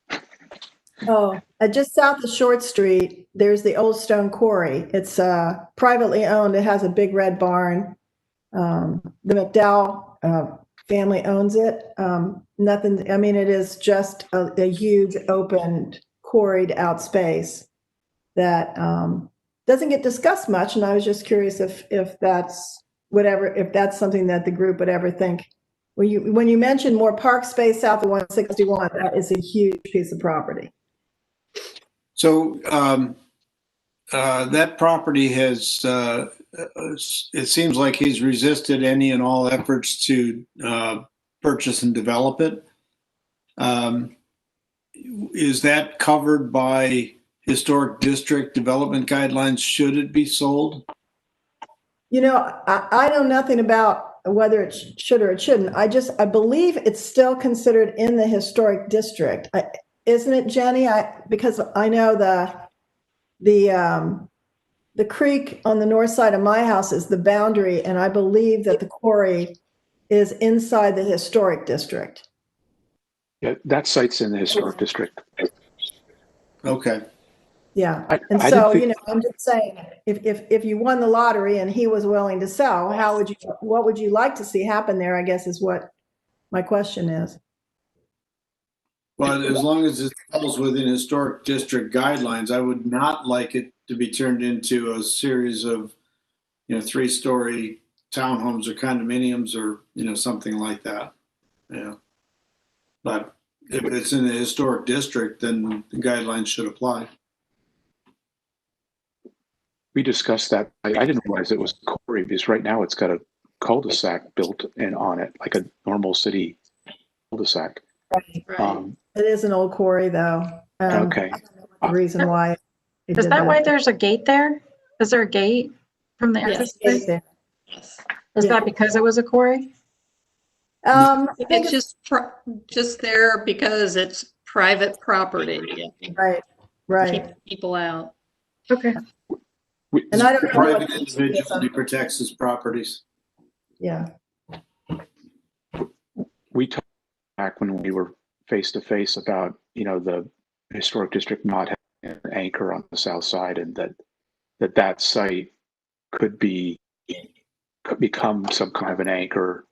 Oh, just south of Short Street, there's the old stone quarry. It's privately owned. It has a big red barn. The McDowell family owns it. Nothing, I mean, it is just a huge open quarried out space that doesn't get discussed much. And I was just curious if that's something that the group would ever think. When you mentioned more park space south of 161, that is a huge piece of property. So that property has, it seems like he's resisted any and all efforts to purchase and develop it. Is that covered by historic district development guidelines? Should it be sold? I know nothing about whether it should or it shouldn't. I believe it's still considered in the historic district. Isn't it, Jenny? Because I know the creek on the north side of my house is the boundary, and I believe that the quarry is inside the historic district. Yeah, that site's in the historic district. Okay. Yeah, I and didn't so think- I'm just saying, if you won the lottery and he was willing to sell, what would you like to see happen there? I guess is what my question is. Well, as long as it falls within historic district guidelines, I would not like it to be turned into a series of, 3-story townhomes or condominiums or, something like that. Yeah. But if it's in the historic district, then the guidelines should apply. We discussed that. I didn't realize it was a quarry, because right now it's got a cul-de-sac built in on it, like a normal city cul-de-sac. Right. It is an old quarry, though. Okay. The reason why. Is that why there's a gate there? Is there a gate from the Yes. exit? There. Yes. Is that because it was a quarry? I think It's just there because it's private property. right. Keep people out. Okay. And I don't know Private what individual who protects his properties. Yeah. We talked back when we were face to face about, the historic district not having an anchor on the south side, and that site could be become some kind of an anchor,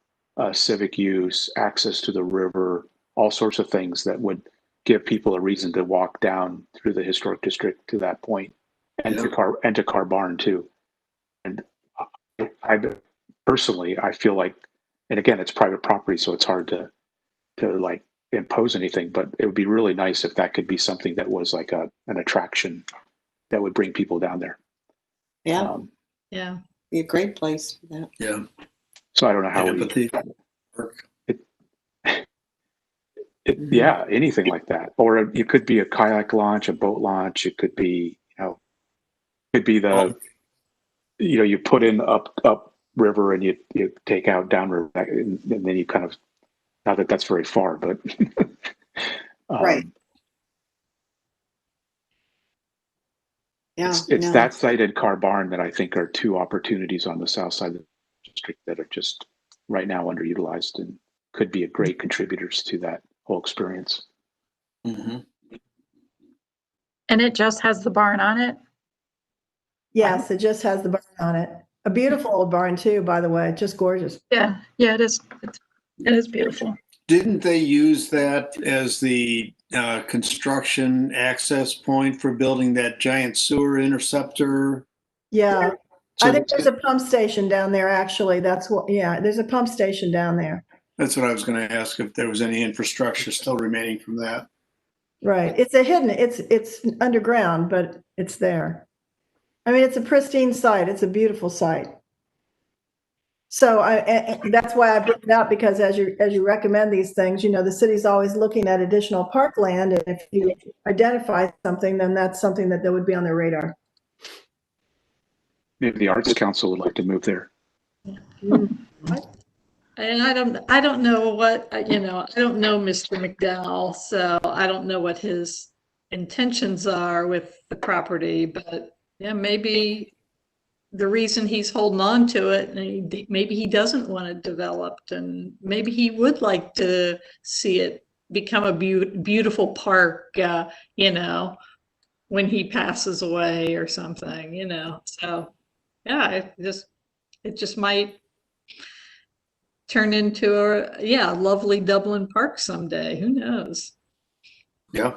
civic use, access to the river, all sorts of things that would give people a reason to walk down through the historic district to that point, and to Car Barn too. And I personally, I feel like, and again, it's private property, so it's hard to like impose anything, but it would be really nice if that could be something that was like an attraction that would bring people down there. Yeah. Yeah. Be a great place for that. Yeah. So I don't know how yeah, anything like that. Or it could be a kayak launch, a boat launch. It could be, could be you put in up river and you take out down river, and then you kind of, not that that's very far, but right. Yeah, it's that site and Car Barn that I think are two opportunities on the south side of the district that are just right now underutilized and could be a great contributors to that whole experience. Mm-hmm. And it just has the barn on it? Yes, it just has the barn on it. A beautiful old barn too, by the way, just gorgeous. Yeah, it is. It is beautiful. Didn't they use that as the construction access point for building that giant sewer interceptor? Yeah. So I think there's a pump station down there, actually. That's what, yeah, there's a pump station down there. that's what I was going to ask, if there was any infrastructure still remaining from that. Right. It's a hidden, it's underground, but it's there. I mean, it's a pristine site. It's a beautiful site. So that's why I bring it up, because as you recommend these things, the city's always looking at additional parkland. And if you identify something, then that's something that would be on their radar. Maybe the Arts Council would like to move there. And I don't know what, I don't know Mr. McDowell, so I don't know what his intentions are with the property, but yeah, maybe the reason he's holding on to it, and maybe he doesn't want it developed, and maybe he would like to see it become a beautiful park, when he passes away or something, so yeah, it just might turn into a lovely Dublin park someday. Who knows? Yeah.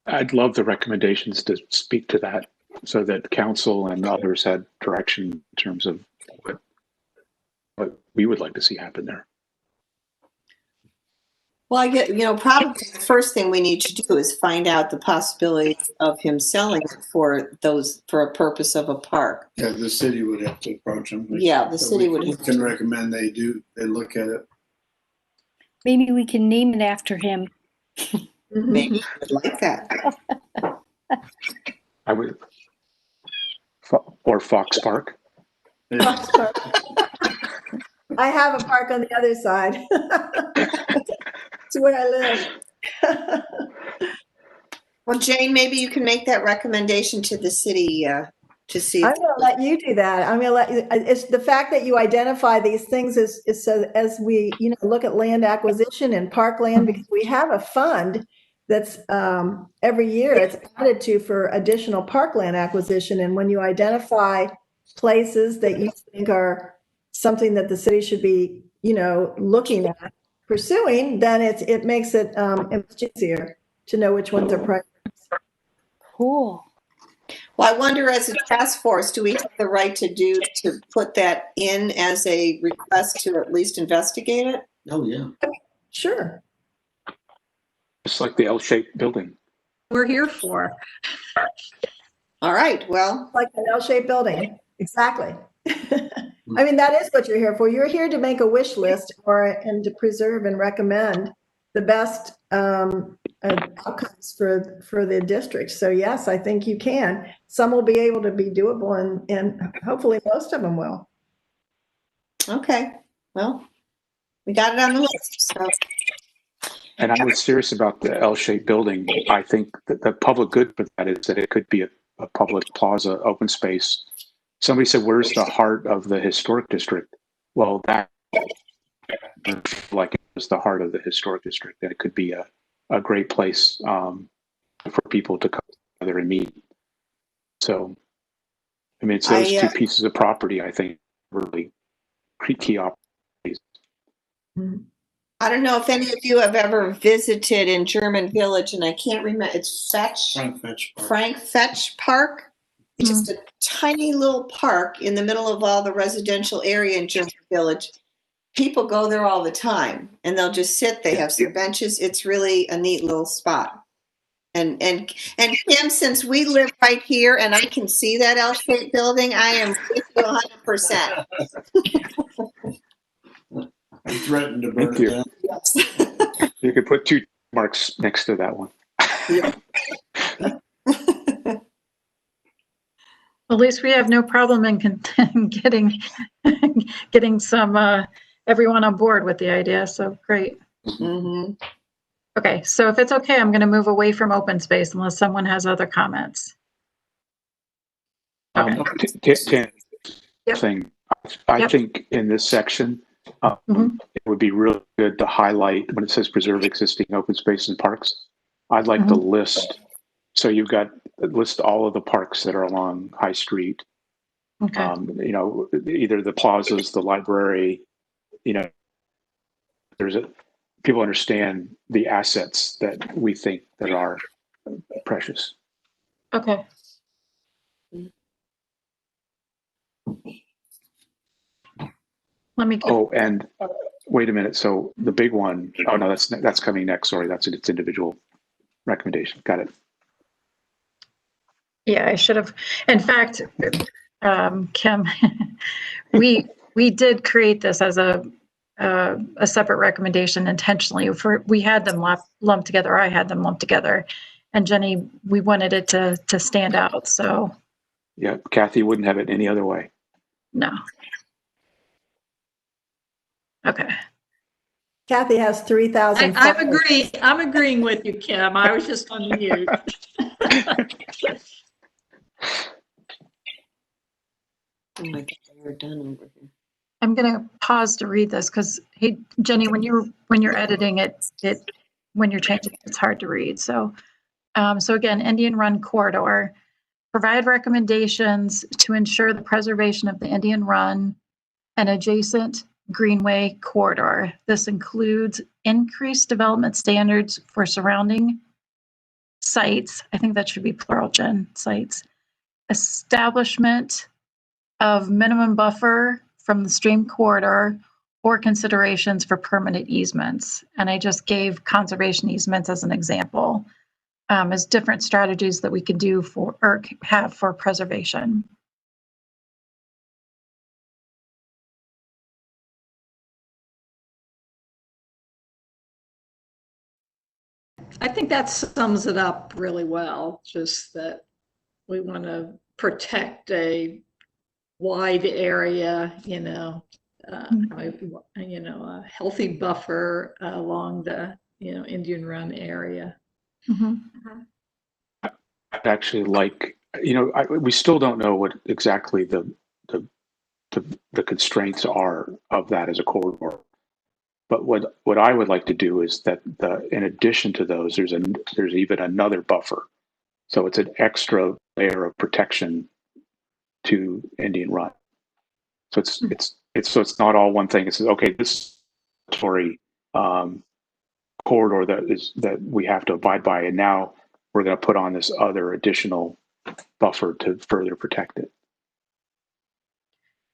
I'd love the recommendations to speak to that, so that council and others had direction in terms of what we would like to see happen there. Well, I get, probably the first thing we need to do is find out the possibility of him selling it for a purpose of a park. Yeah, the city would have to approach them. Yeah, the city would. We can recommend they look at it. Maybe we can name it after him. Maybe I would like that. I would, or Fox Park. Fox Park. I have a park on the other side. It's where I live. Well, Jane, maybe you can make that recommendation to the city to see. I'm going to let you do that. I'm going to let you. It's the fact that you identify these things is so as we look at land acquisition and parkland, because we have a fund that's every year it's added to for additional parkland acquisition. And when you identify places that you think are something that the city should be, looking at, pursuing, then it makes it much easier to know which ones are priorities. Cool. Well, I wonder, as a task force, do we have the right to put that in as a request to at least investigate it? Oh, yeah. Sure. Just like the L-shaped building. We're here for. All right, well. Like an L-shaped building. Exactly. I mean, that is what you're here for. You're here to make a wish list and to preserve and recommend the best outcomes for the district. So yes, I think you can. Some will be able to be doable, and hopefully most of them will. Okay, well, we got it on the list. So. And I was serious about the L-shaped building. I think that the public good for that is that it could be a public plaza, open space. Somebody said, where's the heart of the historic district? Well, that like it was the heart of the historic district, that it could be a great place for people to come together and meet. So I mean, it's those two pieces of property, I think, really key opportunities. I don't know if any of you have ever visited in German Village, and I can't remember, it's Frank Fetch Park. It's just a tiny little park in the middle of all the residential area in German Village. People go there all the time, and they'll just sit. They have some benches. It's really a neat little spot. And Kim, since we live right here and I can see that L-shaped building, I am with you 100%. I threatened to burn Thank you. it down. Yes. You could put 2 marks next to that one. At least we have no problem in getting some everyone on board with the idea. So great. Mm-hmm. Okay, so if it's okay, I'm going to move away from open space unless someone has other comments. Okay. Yep. Thing. I think in this section, it would be really good to highlight when it says preserve existing open spaces and parks. I'd like to list. So you've got list all of the parks that are along High Street. Okay. You know, either the plazas, the library. You know, people understand the assets that we think that are precious. Okay. Let me. Oh, and wait a minute. So the big one, oh no, that's coming next. Sorry, that's its individual recommendation. Got it. Yeah, I should have. In fact, Kim, we did create this as a separate recommendation intentionally. We had them lumped together. I had them lumped together, and Jenny, we wanted it to stand out. So. Yeah, Kathy wouldn't have it any other way. No. Okay. Kathy has 3,000. I'm agreeing with you, Kim. I was just on mute. Oh my God, we're done over here. I'm going to pause to read this because, hey, Jenny, when you're editing it, when you're changing it, it's hard to read. So, so again, Indian Run corridor, provide recommendations to ensure the preservation of the Indian Run and adjacent Greenway corridor. This includes increased development standards for surrounding sites. I think that should be plural, Jen, sites. Establishment of minimum buffer from the stream corridor or considerations for permanent easements. And I just gave conservation easements as an example, as different strategies that we can do for or have for preservation. I think that sums it up really well, just that we want to protect a wide area, a healthy buffer along the, Indian Run area. I'd actually like, we still don't know what exactly the constraints are of that as a corridor. But what I would like to do is that in addition to those, there's even another buffer. So it's an extra layer of protection to Indian Run. So it's not all one thing. It says, okay, this story corridor that we have to abide by, and now we're going to put on this other additional buffer to further protect it.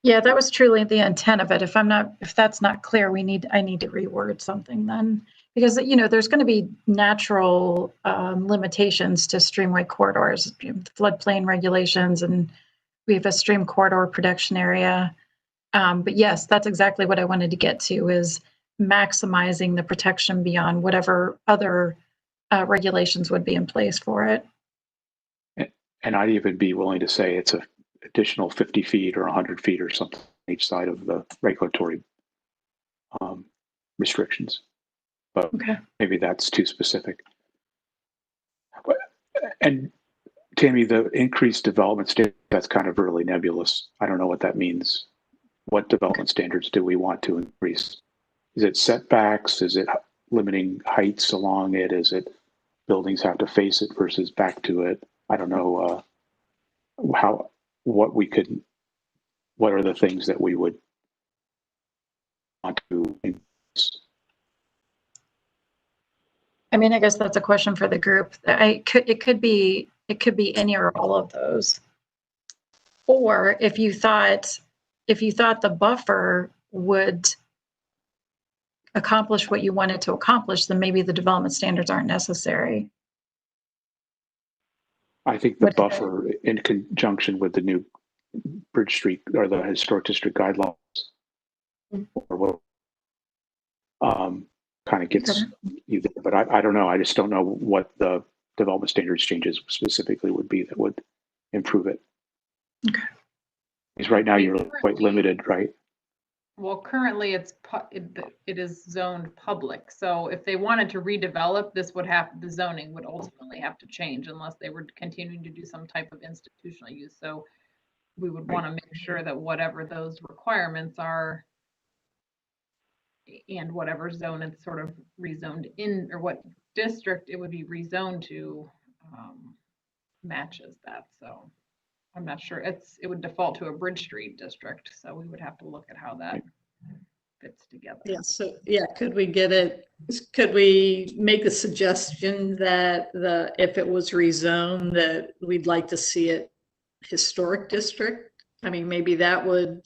Yeah, that was truly the intent of it. If that's not clear, I need to reword something then, because there's going to be natural limitations to streamway corridors, floodplain regulations, and we have a stream corridor protection area. But yes, that's exactly what I wanted to get to, is maximizing the protection beyond whatever other regulations would be in place for it. And I'd even be willing to say it's an additional 50 feet or 100 feet or something on each side of the regulatory restrictions. But maybe that's too specific. And Tammy, the increased development standards, that's kind of really nebulous. I don't know what that means. What development standards do we want to increase? Is it setbacks? Is it limiting heights along it? Is it buildings have to face it versus back to it? I don't know how what are the things that we would want to. I mean, I guess that's a question for the group. It could be any or all of those. Or if you thought the buffer would accomplish what you wanted to accomplish, then maybe the development standards aren't necessary. I think the buffer in conjunction with the new Bridge Street or the Historic District guidelines, or what, kind of gets you there. But I don't know. I just don't know what the development standards changes specifically would be that would improve it. Okay. Because right now you're quite limited, right? Well, currently it is zoned public. So if they wanted to redevelop, the zoning would ultimately have to change unless they were continuing to do some type of institutional use. So we would want to make sure that whatever those requirements are and whatever zone it's sort of rezoned in, or what district it would be rezoned to, matches that. So I'm not sure. It would default to a Bridge Street district. So we would have to look at how that fits together. Yeah. So yeah, could we make a suggestion that if it was rezoned, that we'd like to see it historic district? I mean, maybe that would,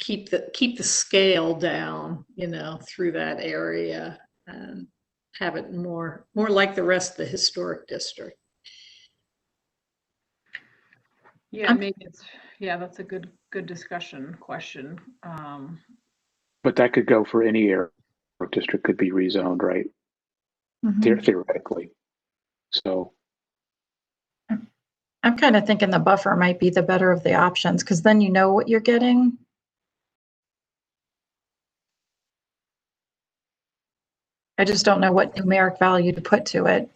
keep the scale down, through that area, and have it more like the rest of the historic district. Yeah, maybe that's a good discussion question. But that could go for any area. District could be rezoned, right? Mm-hmm. Theoretically. So I'm kind of thinking the buffer might be the better of the options, because then you know what you're getting. I just don't know what numeric value to put to it.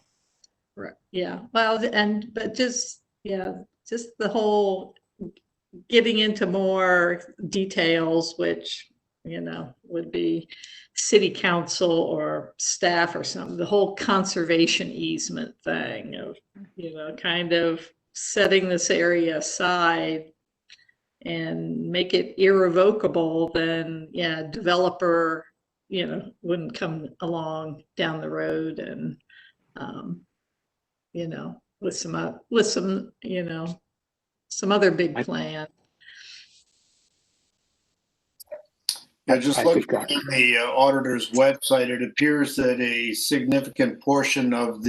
Right. Yeah. Well, just the whole getting into more details, which, would be city council or staff or something, the whole conservation easement thing of, kind of setting this area aside and make it irrevocable, then developer, wouldn't come along down the road and, with some, some other big plan. Yeah, just looking at the auditor's website, it appears that a significant portion of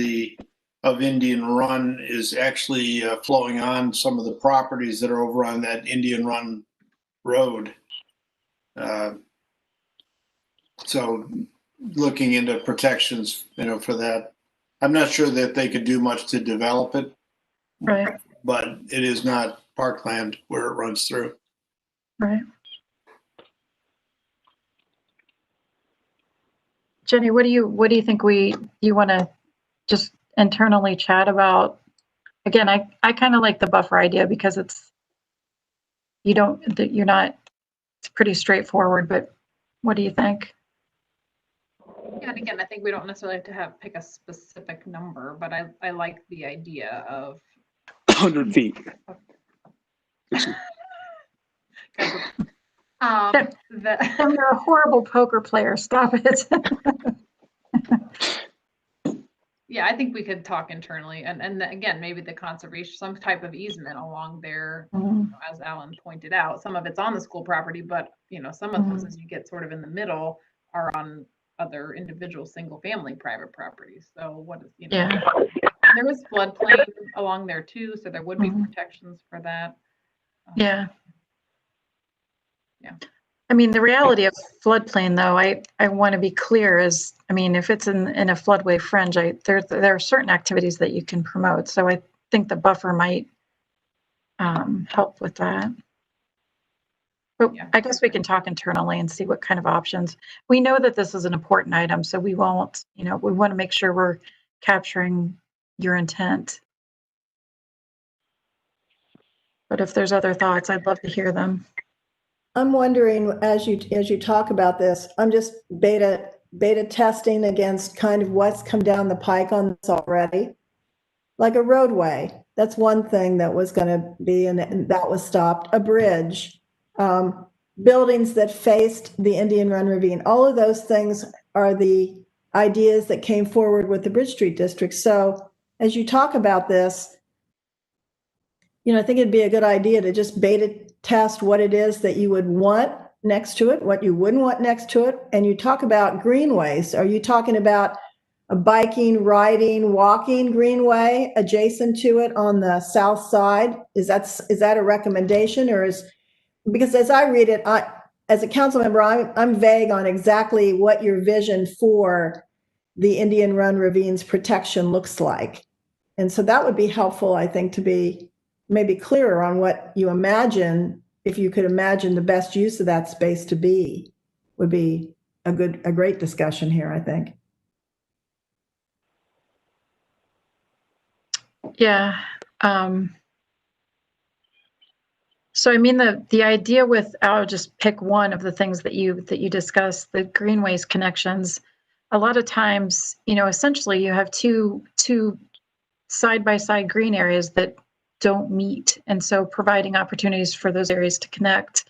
Indian Run is actually flowing on some of the properties that are over on that Indian Run road. So looking into protections, for that. I'm not sure that they could do much to develop it. Right. But it is not parkland where it runs through. Right. Jenny, what do you think you want to just internally chat about? Again, I kind of like the buffer idea because it's pretty straightforward, but what do you think? Yeah, and again, I think we don't necessarily have to pick a specific number, but I like the idea of 100 feet. You're a horrible poker player. Stop it. Yeah, I think we could talk internally, and again, maybe the conservation, some type of easement along there, as Alan pointed out. Some of it's on the school property, but some of those, as you get sort of in the middle, are on other individual single-family private properties. So what is there is floodplain along there too, so there would be protections for that. Yeah. I mean, the reality of floodplain, though, I want to be clear is, if it's in a floodway fringe, there are certain activities that you can promote. So I think the buffer might help with that. But I guess we can talk internally and see what kind of options. We know that this is an important item, so we won't, we want to make sure we're capturing your intent. But if there's other thoughts, I'd love to hear them. I'm wondering, as you talk about this, I'm just beta testing against kind of what's come down the pike on this already. like a roadway. That's one thing that was going to be, and that was stopped. A bridge, buildings that faced the Indian Run Ravine. All of those things are the ideas that came forward with the Bridge Street District. So as you talk about this, I think it'd be a good idea to just beta test what it is that you would want next to it, what you wouldn't want next to it. And you talk about greenways. Are you talking about a biking, riding, walking greenway adjacent to it on the south side? Is that a recommendation, or because as I read it, as a council member, I'm vague on exactly what your vision for the Indian Run Ravines protection looks like. And so that would be helpful, I think, to be maybe clearer on what you imagine, if you could imagine the best use of that space to be, would be a great discussion here, I think. Yeah. So I mean, the idea with, I'll just pick one of the things that you discussed, the greenways connections. A lot of times, essentially you have two side-by-side green areas that don't meet. And so providing opportunities for those areas to connect.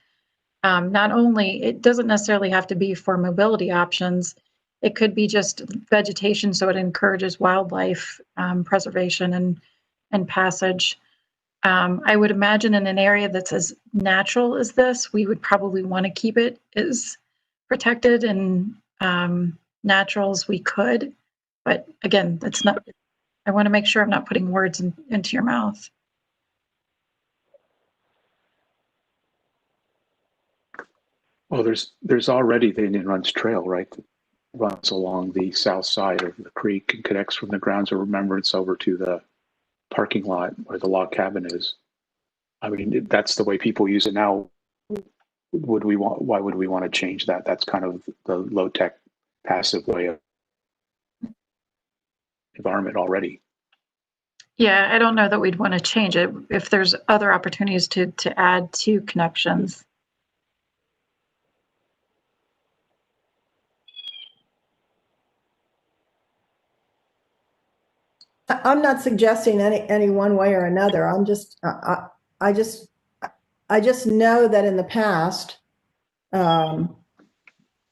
Not only, it doesn't necessarily have to be for mobility options. It could be just vegetation, so it encourages wildlife preservation and passage. I would imagine in an area that's as natural as this, we would probably want to keep it as protected and natural as we could. But again, that's not, I want to make sure I'm not putting words into your mouth. Well, there's already the Indian Runs Trail, right? That runs along the south side of the creek and connects from the grounds of remembrance over to the parking lot where the log cabin is. I mean, that's the way people use it now. Why would we want to change that? That's kind of the low tech, passive way of environment already. Yeah, I don't know that we'd want to change it if there's other opportunities to add to connections. I'm not suggesting any one way or another. I'm just, I just know that in the past,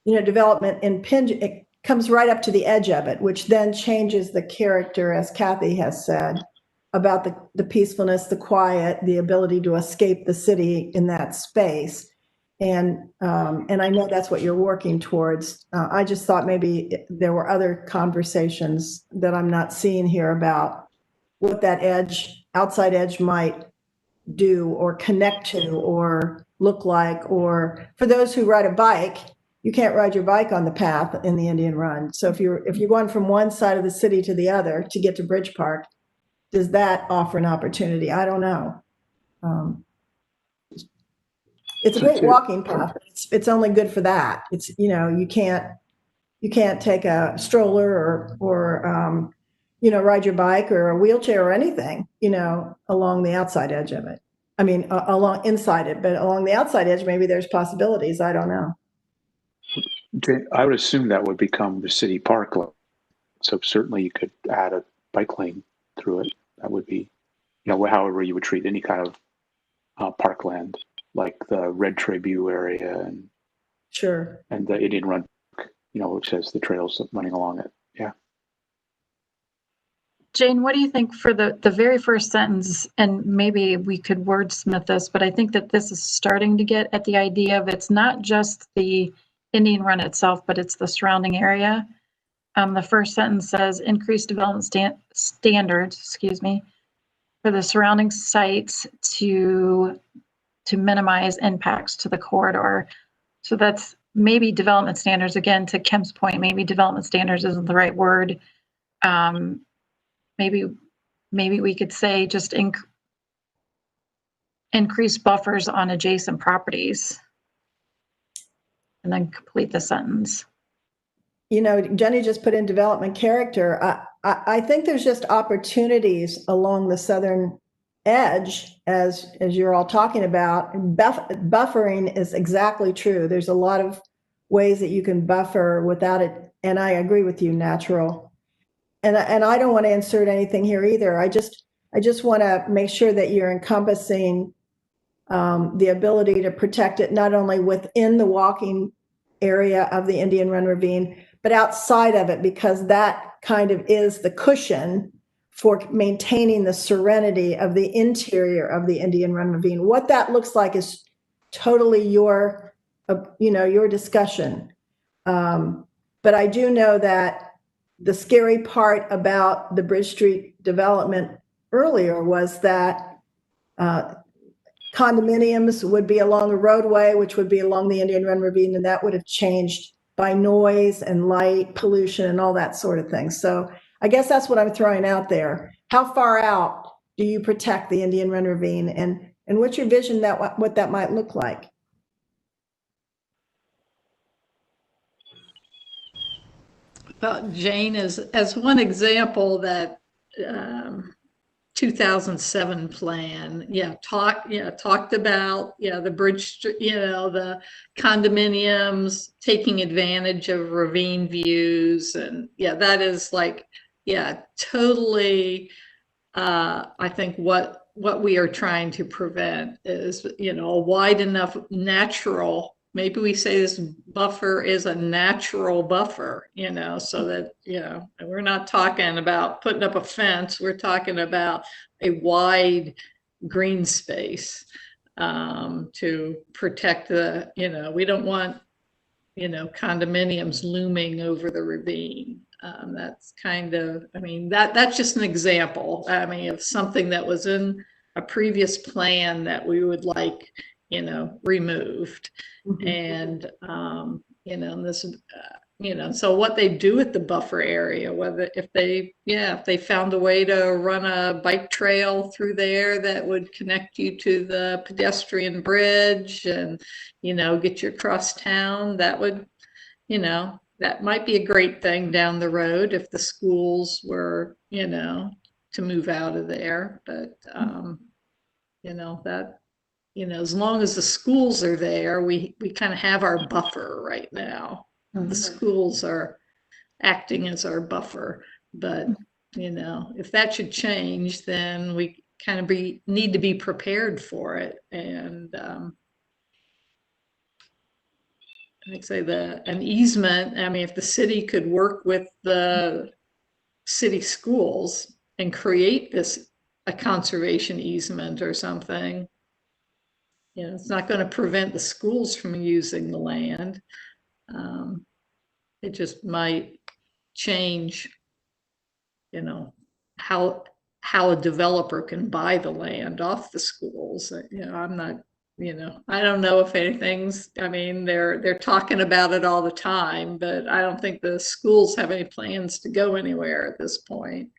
development it comes right up to the edge of it, which then changes the character, as Kathy has said, about the peacefulness, the quiet, the ability to escape the city in that space. And I know that's what you're working towards. I just thought maybe there were other conversations that I'm not seeing here about what that outside edge might do or connect to or look like. Or for those who ride a bike, you can't ride your bike on the path in the Indian Run. So if you're going from one side of the city to the other to get to Bridge Park, does that offer an opportunity? I don't know. It's a great walking path. It's only good for that. It's, you can't take a stroller or ride your bike or a wheelchair or anything, along the outside edge of it. I mean, along inside it, but along the outside edge, maybe there's possibilities. I don't know. I would assume that would become the city park. So certainly you could add a bike lane through it. That would be, however you would treat any kind of parkland, like the Red Tribune area and Sure. And the Indian Run, which has the trails running along it. Yeah. Jane, what do you think for the very first sentence? And maybe we could wordsmith this, but I think that this is starting to get at the idea of it's not just the Indian Run itself, but it's the surrounding area. The first sentence says increased development standards, for the surrounding sites to minimize impacts to the corridor. So that's maybe development standards. Again, to Kim's point, maybe development standards isn't the right word. Maybe we could say just increase buffers on adjacent properties, and then complete the sentence. Jenny just put in development character. I think there's just opportunities along the southern edge, as you're all talking about. Buffering is exactly true. There's a lot of ways that you can buffer without it, and I agree with you, natural. and I don't want to insert anything here either. I just want to make sure that you're encompassing the ability to protect it not only within the walking area of the Indian Run Ravine, but outside of it, because that kind of is the cushion for maintaining the serenity of the interior of the Indian Run Ravine. What that looks like is totally your discussion. But I do know that the scary part about the Bridge Street development earlier was that condominiums would be along a roadway, which would be along the Indian Run Ravine, and that would have changed by noise and light pollution and all that sort of thing. So I guess that's what I'm throwing out there. How far out do you protect the Indian Run Ravine, and what's your vision that what that might look like? Well, Jane, as one example, that 2007 plan, talked about, the bridge, the condominiums taking advantage of ravine views. And that is like, totally, I think what we are trying to prevent is, a wide enough natural, maybe we say this buffer is a natural buffer, so that, and we're not talking about putting up a fence, we're talking about a wide green space to protect the, we don't want, condominiums looming over the ravine. That's kind of, that's just an example, of something that was in a previous plan that we would like, removed. And, this, so what they do at the buffer area, whether if they found a way to run a bike trail through there that would connect you to the pedestrian bridge and, get you across town, that would, that might be a great thing down the road if the schools were, to move out of there. But, that, as long as the schools are there, we kind of have our buffer right now. The schools are acting as our buffer, but if that should change, then we kind of need to be prepared for it. And I'd say an easement, if the city could work with the city schools and create a conservation easement or something, it's not going to prevent the schools from using the land. It just might change, how a developer can buy the land off the schools. I'm not, I don't know if anything's, they're talking about it all the time, but I don't think the schools have any plans to go anywhere at this point.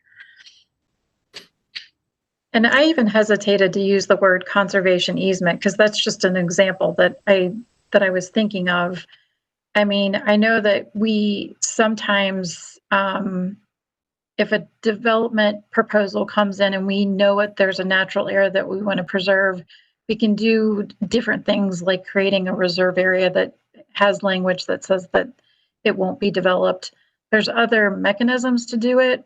And I even hesitated to use the word conservation easement because that's just an example that I was thinking of. I know that we sometimes, if a development proposal comes in and we know there's a natural area that we want to preserve, we can do different things like creating a reserve area that has language that says that it won't be developed. There's other mechanisms to do it.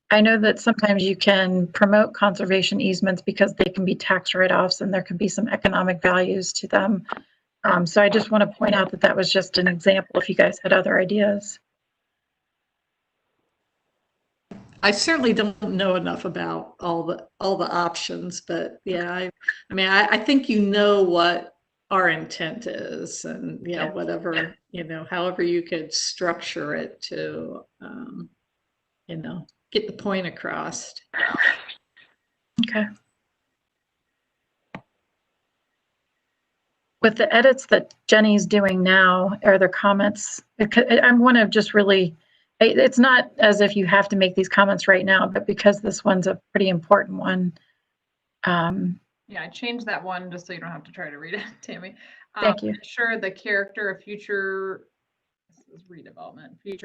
I know that sometimes you can promote conservation easements because they can be tax write-offs and there can be some economic values to them. So I just want to point out that was just an example if you guys had other ideas. I certainly don't know enough about all the options, but I think what our intent is, and whatever, however you could structure it to get the point across. Okay. With the edits that Jenny's doing now, are there comments? I want to just really, it's not as if you have to make these comments right now, but because this one's a pretty important one. I changed that one just so you don't have to try to read it, Tammy. Thank you. Sure, the character of future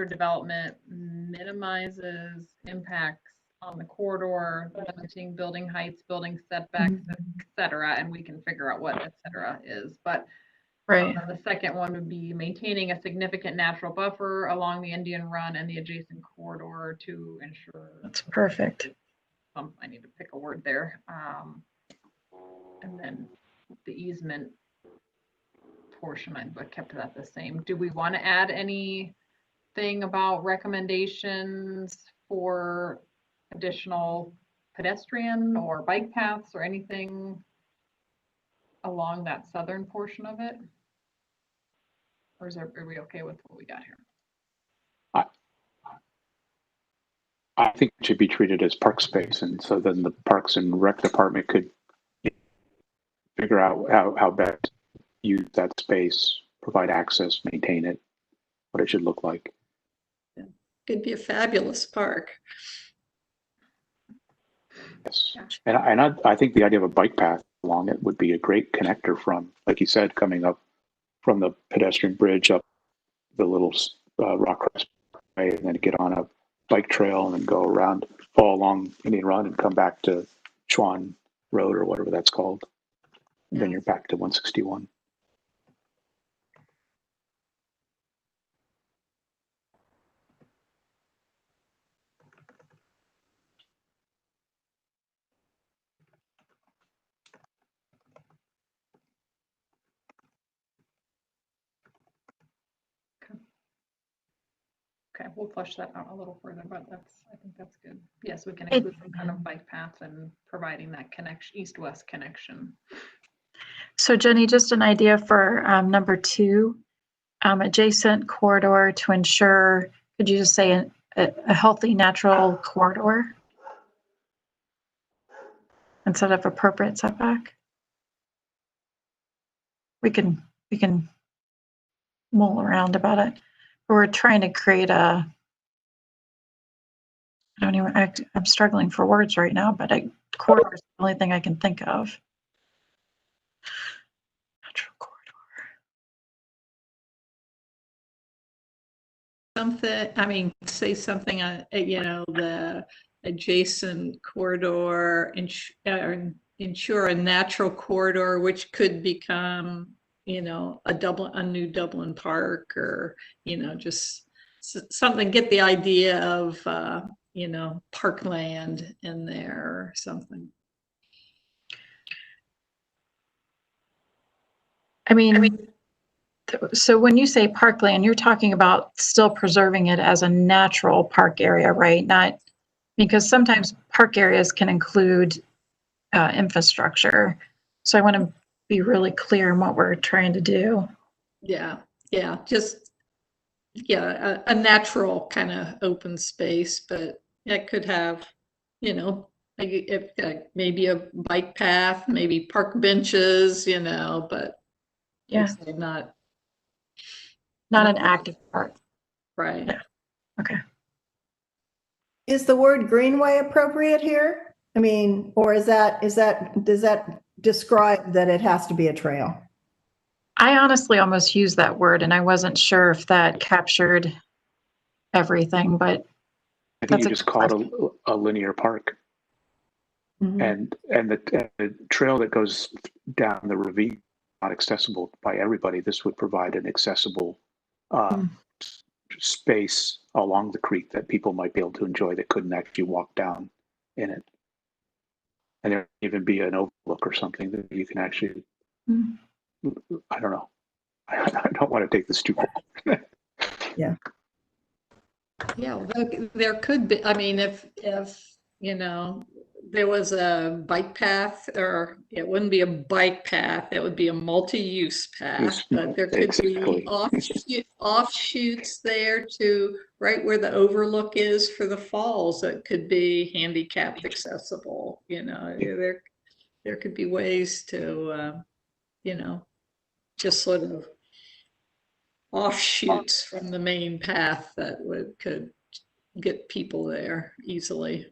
development minimizes impacts on the corridor, limiting building heights, building setbacks, etc. And we can figure out what etc. is. But right. The second one would be maintaining a significant natural buffer along the Indian Run and the adjacent corridor to ensure. That's perfect. I need to pick a word there. And then the easement portion, I kept that the same. Do we want to add anything about recommendations for additional pedestrian or bike paths or anything along that southern portion of it? Or are we okay with what we got here? I think it should be treated as park space, and so then the Parks and Rec Department could figure out how best use that space, provide access, maintain it, what it should look like. Could be a fabulous park. Yes, Yeah. and I think the idea of a bike path along it would be a great connector from, like you said, coming up from the pedestrian bridge up the little rock crest way, and then get on a bike trail and then go around, fall along Indian Run and come back to Schwann Road or whatever that's called. And then you're back to 161. Okay, we'll flush that out a little further, but I think that's good. Yes, we can include some kind of bike path and providing that connection, east-west connection. So Jenny, just an idea for number 2, adjacent corridor to ensure, could you just say a healthy natural corridor instead of appropriate setback? We can mull around about it. We're trying to create I'm struggling for words right now, but a corridor is the only thing I can think of. Natural corridor. Say something on, the adjacent corridor, ensure a natural corridor, which could become, a new Dublin Park, or, just something, get the idea of, parkland in there or something. So when you say parkland, you're talking about still preserving it as a natural park area, right? Not because sometimes park areas can include infrastructure. So I want to be really clear in what we're trying to do. Yeah, just a natural kind of open space, but it could have, maybe a bike path, maybe park benches, but Yeah, not an active park. Right. Yeah. Okay. Is the word greenway appropriate here? Or does that describe that it has to be a trail? I honestly almost used that word, and I wasn't sure if that captured everything, but I think you just call it a linear park. Mm-hmm. And the trail that goes down the ravine is not accessible by everybody. This would provide an accessible space along the creek that people might be able to enjoy that couldn't actually walk down in it. And there would even be an overlook or something that you can actually, I don't know. I don't want to take this too far. Yeah. Yeah, there could be, if there was a bike path, or it wouldn't be a bike path, it would be a multi-use path, but there could be offshoots there to right where the overlook is for the falls that could be handicapped accessible. There could be ways to, just sort of offshoots from the main path that could get people there easily.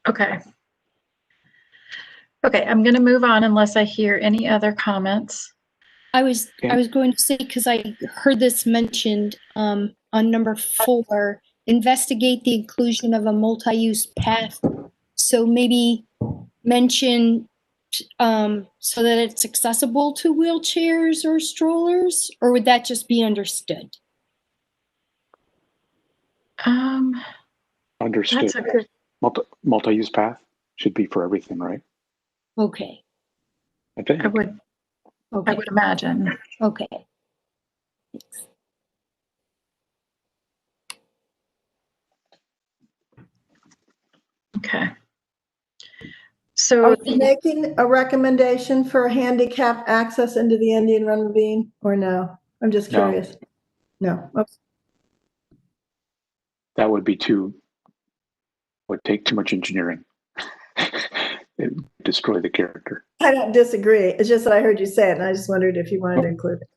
Okay. Okay, I'm going to move on unless I hear any other comments. I was going to say, because I heard this mentioned on number 4, investigate the inclusion of a multi-use path. So maybe mention so that it's accessible to wheelchairs or strollers, or would that just be understood? Understood. That's a good, Multi-use path should be for everything, right? Okay. I think. I would Okay. imagine. Okay. Okay. Are So you making a recommendation for handicap access into the Indian Run Ravine or no? I'm just No. curious. No. Okay. That would take too much engineering. It would destroy the character. I don't disagree. It's just that I heard you say it and I just wondered if you wanted to include it.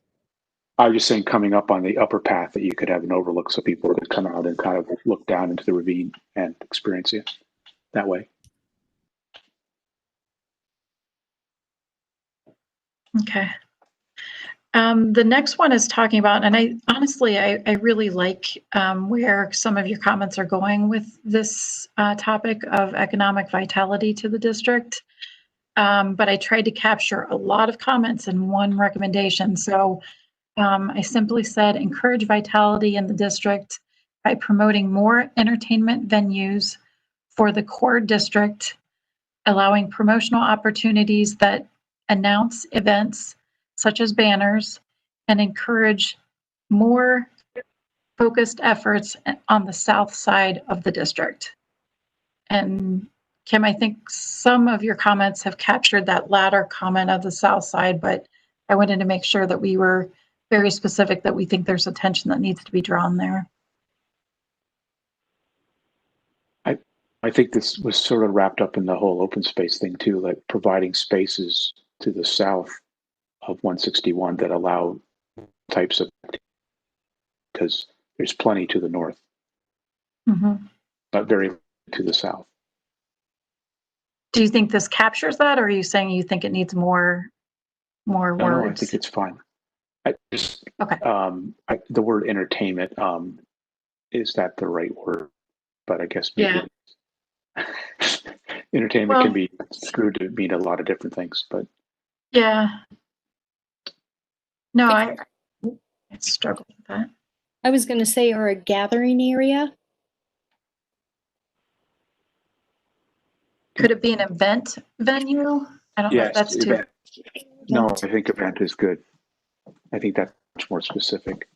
I was just saying, coming up on the upper path, that you could have an overlook so people could come out and kind of look down into the ravine and experience it that way. okay. The next one is talking about, and I honestly, I really like where some of your comments are going with this topic of economic vitality to the district. But I tried to capture a lot of comments in one recommendation. So I simply said, encourage vitality in the district by promoting more entertainment venues for the core district, allowing promotional opportunities that announce events such as banners, and encourage more focused efforts on the south side of the district. And Kim, I think some of your comments have captured that latter comment of the south side, but I wanted to make sure that we were very specific that we think there's attention that needs to be drawn there. I think this was sort of wrapped up in the whole open space thing too, like providing spaces to the south of 161 that allow types of, because there's plenty to the north, but very to the south. Do you think this captures that, or are you saying you think it needs more words? No, I think it's fine. I just, okay. The word entertainment, is that the right word? But I guess maybe entertainment can be screwed to mean a lot of different things, but yeah. No, I struggle with that. I was going to say, or a gathering area. Could it be an event venue? I don't know if that's too. No, I think event is good. I think that's much more specific.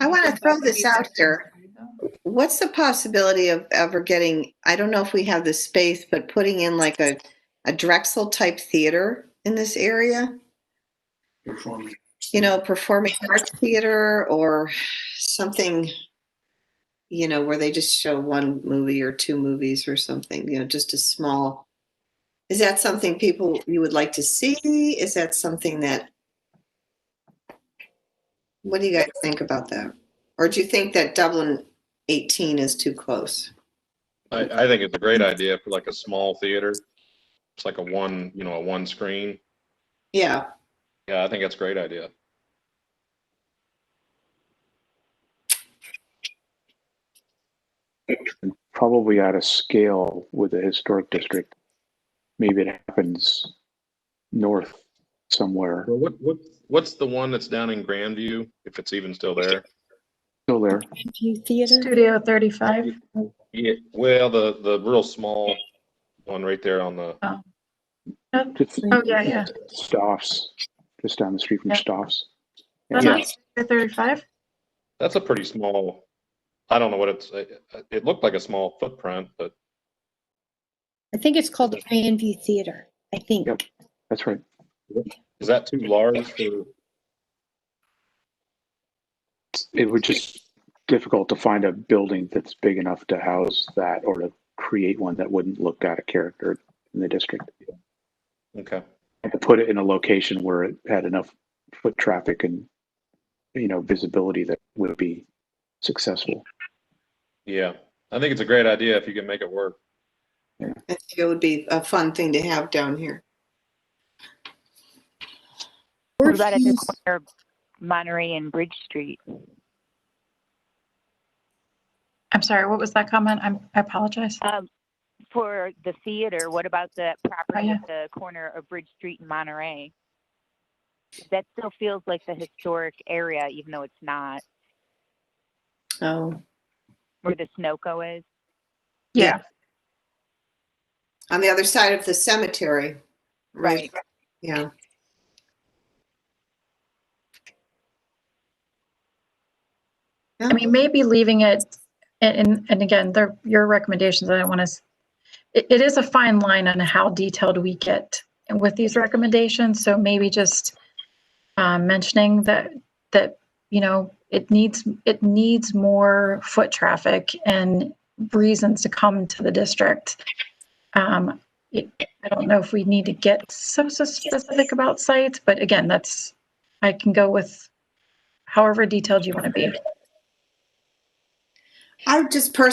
I want to throw this out here. What's the possibility of ever getting, I don't know if we have the space, but putting in like a Drexel type theater in this area? Performing. Performing arts theater or something, where they just show one movie or two movies or something, just a small. Is that something you would like to see? Is that something what do you guys think about that? Or do you think that Dublin 18 is too close? I think it's a great idea for like a small theater. It's like a one screen. Yeah. Yeah, I think that's a great idea. Probably out of scale with the historic district. Maybe it happens north somewhere. Well, what's the one that's down in Grandview, if it's even still there? Still there. Grandview Theater. Studio 35. Yeah, well, the real small one right there on the. Yeah. Stoffs, just down the street from Stoffs. That's not Studio 35. That's a pretty small. I don't know what it looked like a small footprint, but I think it's called the Grandview Theater. I think. Yep, that's right. Is that too large for? It would just difficult to find a building that's big enough to house that, or to create one that wouldn't look out of character in the district. Okay. And to put it in a location where it had enough foot traffic and visibility that would be successful. Yeah, I think it's a great idea if you can make it work. I think it would be a fun thing to have down here. What about at the corner of Monterey and Bridge Street? I'm sorry, what was that comment? I apologize. For the theater, what about the property yeah. at the corner of Bridge Street in Monterey? That still feels like the historic area, even though it's not, Oh, where the Sunoco is. Yeah. on the other side of the cemetery. Right. Yeah. I mean, maybe leaving it, and again, your recommendations, I don't want to, it is a fine line on how detailed we get with these recommendations. So maybe just mentioning that, you know, it needs more foot traffic and reasons to come to the district. I don't know if we need to get so specific about sites, but again, I can go with however detailed you want to be. I would just throw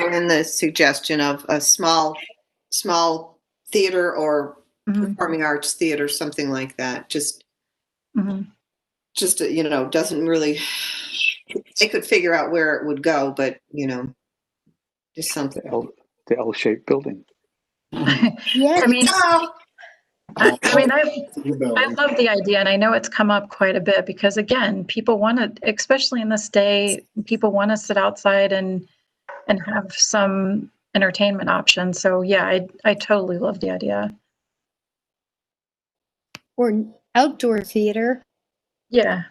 in the suggestion of a small theater or performing arts theater, something like that. Just, you know, doesn't really, they could figure out where it would go, but, you know, just something. The L-shaped building. Yeah. I mean, I love the idea, and I know it's come up quite a bit because, again, people want to, especially in this day, people want to sit outside and have some entertainment options. So yeah, I totally love the idea. Or outdoor theater. Yeah.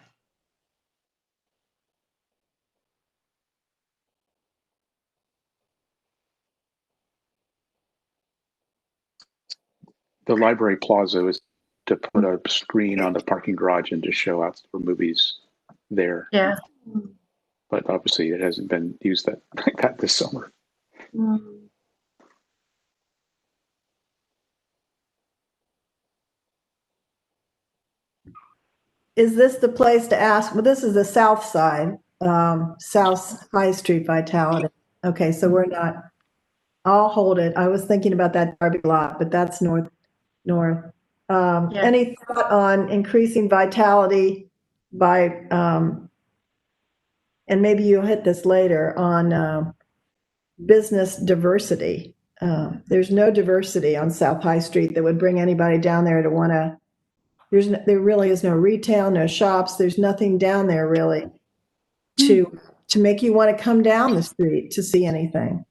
The library plaza is to put a screen on the parking garage and to show out for movies there. Yeah. But obviously it hasn't been used like that this summer. Is this the place to ask? Well, this is the south side, South High Street Vitality. Okay, so we're not, I'll hold it. I was thinking about that Darby lot, but that's north. Any thought on increasing vitality by, and maybe you'll hit this later, on business diversity? There's no diversity on South High Street that would bring anybody down there to want to, there really is no retail, no shops. There's nothing down there really to make you want to come down the street to see anything.